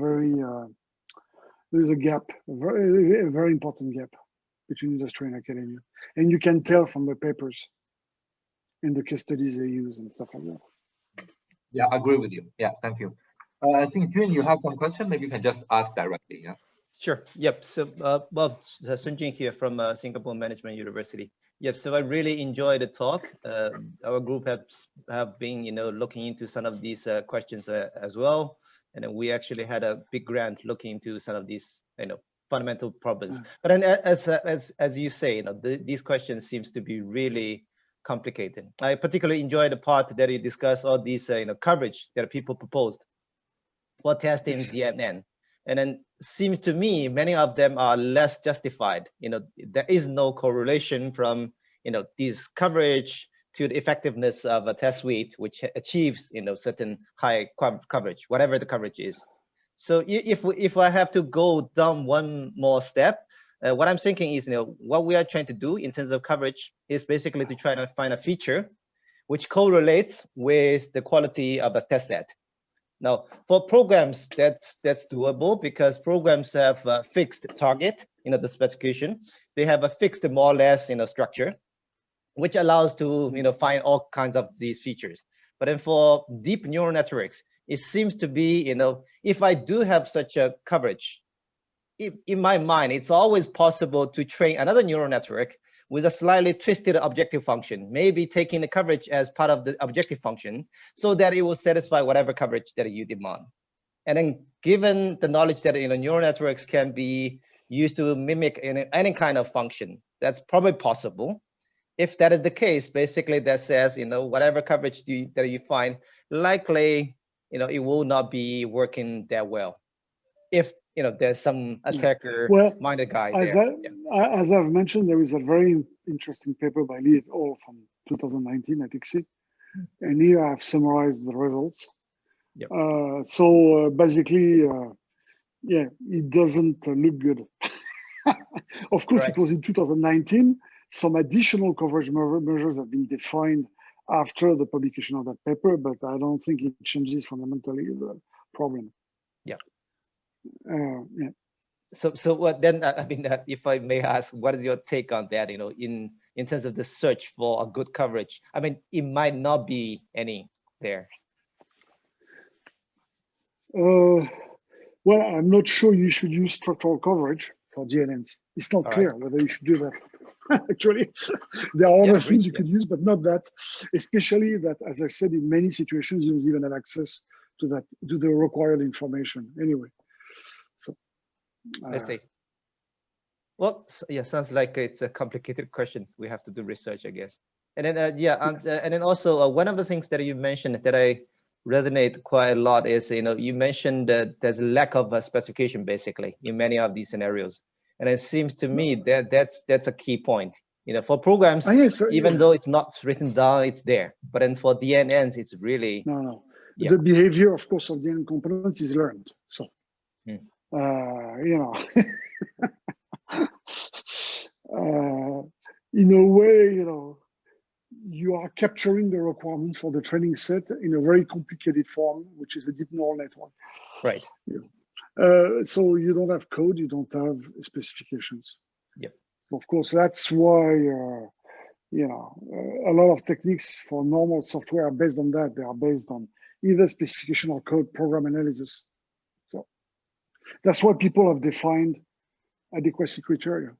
[SPEAKER 2] gap, a very important gap between industry and academia. And you can tell from the papers and the case studies they use and stuff like that.
[SPEAKER 1] Yeah, I agree with you. Yeah, thank you. I think Jun, you have some question. Maybe you can just ask directly. Yeah.
[SPEAKER 3] Sure. Yep. So, well, Sun Jin here from Singapore Management University. Yep. So I really enjoyed the talk. Our group have been, looking into some of these questions as well, and then we actually had a big grant looking into some of these, fundamental problems. But then, as you say, these questions seems to be really complicated. I particularly enjoyed the part that you discussed all these, coverage that people proposed for testing DNN. And then seems to me many of them are less justified. There is no correlation from this coverage to the effectiveness of a test suite, which achieves certain high coverage, whatever the coverage is. So if I have to go down one more step, what I'm thinking is what we are trying to do in terms of coverage is basically to try to find a feature which correlates with the quality of a test set. Now, for programs, that's doable because programs have a fixed target, the specification. They have a fixed, more or less, structure, which allows to, find all kinds of these features. But then for deep neural networks, it seems to be, if I do have such a coverage, in my mind, it's always possible to train another neural network with a slightly twisted objective function, maybe taking the coverage as part of the objective function so that it will satisfy whatever coverage that you demand. And then given the knowledge that neural networks can be used to mimic any kind of function, that's probably possible. If that is the case, basically that says, whatever coverage that you find, likely, it will not be working that well. If there's some attacker-minded guy there.
[SPEAKER 2] As I've mentioned, there is a very interesting paper by Li et al. From 2019 at ICSI, and here I've summarized the results.
[SPEAKER 3] Yep.
[SPEAKER 2] So basically, yeah, it doesn't look good. Of course, It was in 2019. Some additional coverage measures have been defined after the publication of that paper, but I don't think it changes fundamentally the problem.
[SPEAKER 3] Yeah.
[SPEAKER 2] Yeah.
[SPEAKER 3] So what then? I mean, if I may ask, what is your take on that? In terms of the search for a good coverage, I mean, it might not be any there.
[SPEAKER 2] Well, I'm not sure you should use structural coverage for DNNs. It's not clear whether you should do that. Actually, there are other things you could use, but not that. Especially that, as I said, in many situations, you don't even have access to the required information anyway. So
[SPEAKER 3] I see. Well, yeah, sounds like it's a complicated question. We have to do research, I guess. And then, and then also one of the things that you mentioned that I resonate quite a lot is, you mentioned that there's a lack of a specification basically in many of these scenarios. And it seems to me that that's a key point. For programs, even though it's not written down, it's there. But then for DNNs, it's really
[SPEAKER 2] no. Yeah. The behavior, of course, of DNN components is learned. So, in a way, you are capturing the requirements for the training set in a very complicated form, which is a deep neural network.
[SPEAKER 3] Right.
[SPEAKER 2] So you don't have code, you don't have specifications.
[SPEAKER 3] Yep.
[SPEAKER 2] Of course, that's why a lot of techniques for normal software are based on that. They are based on either specification or code program analysis. So that's why people have defined adequacy criteria.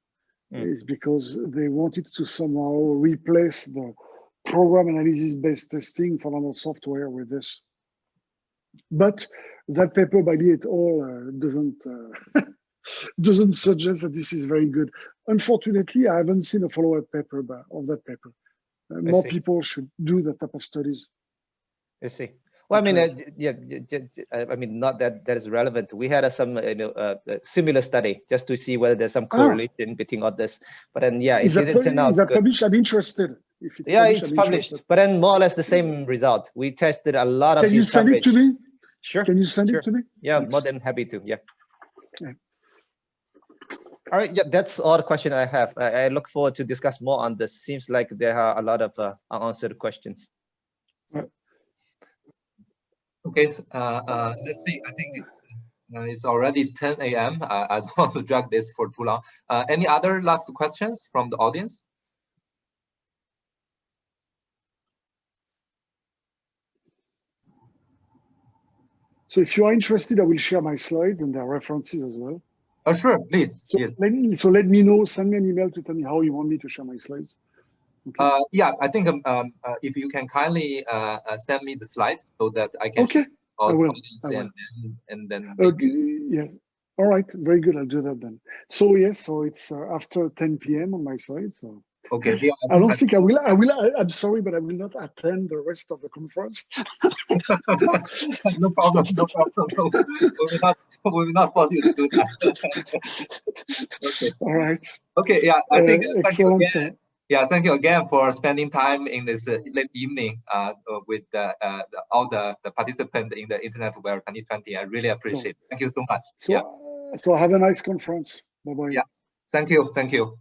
[SPEAKER 2] Is because they wanted to somehow replace the program analysis-based testing for normal software with this. But that paper by Li et al. Doesn't suggest that this is very good. Unfortunately, I haven't seen a follow-up paper of that paper. More people should do that type of studies.
[SPEAKER 3] I see. Well, I mean, I mean, not that is relevant. We had some similar study just to see whether there's some correlation between all this. But then, it didn't turn out good.
[SPEAKER 2] Published? I'm interested.
[SPEAKER 3] If it's it's published. But then more or less the same result. We tested a lot of.
[SPEAKER 2] Can you send it to me?
[SPEAKER 3] Sure.
[SPEAKER 2] Can you send it to me?
[SPEAKER 3] Yeah, more than happy to. Yeah. All right, yeah, that's all the question I have. I look forward to discuss more on this. Seems like there are a lot of unanswered questions.
[SPEAKER 1] Okay, let's see. I think it's already 10 a.m. I don't want to drag this for too long. Any other last questions from the audience?
[SPEAKER 2] So if you are interested, I will share my slides and their references as well.
[SPEAKER 1] Oh, sure, please.
[SPEAKER 2] So,
[SPEAKER 1] yes.
[SPEAKER 2] let me know, send me an email to tell me how you want me to share my slides.
[SPEAKER 1] Okay. Yeah, I think if you can kindly send me the slides so that I can
[SPEAKER 2] okay.
[SPEAKER 1] share all
[SPEAKER 2] I will.
[SPEAKER 1] audience and then
[SPEAKER 2] yeah. All right, very good. I'll do that then. So yes, so it's after 10 p.m. on my side. So
[SPEAKER 1] okay. Yeah,
[SPEAKER 2] I don't think I will. I'm sorry, but I will not attend the rest of the conference.
[SPEAKER 1] No problem. No problem. No. We will not force you to do that. Okay.
[SPEAKER 2] All right.
[SPEAKER 1] Okay. Yeah, I think thank you
[SPEAKER 2] excellent.
[SPEAKER 1] again. Yeah, thank you again for spending time in this late evening with all the participants in the Internetware 2020. I really appreciate it. Thank you so much.
[SPEAKER 2] So have a nice conference. Bye-bye.
[SPEAKER 1] Yeah, thank you. Thank you.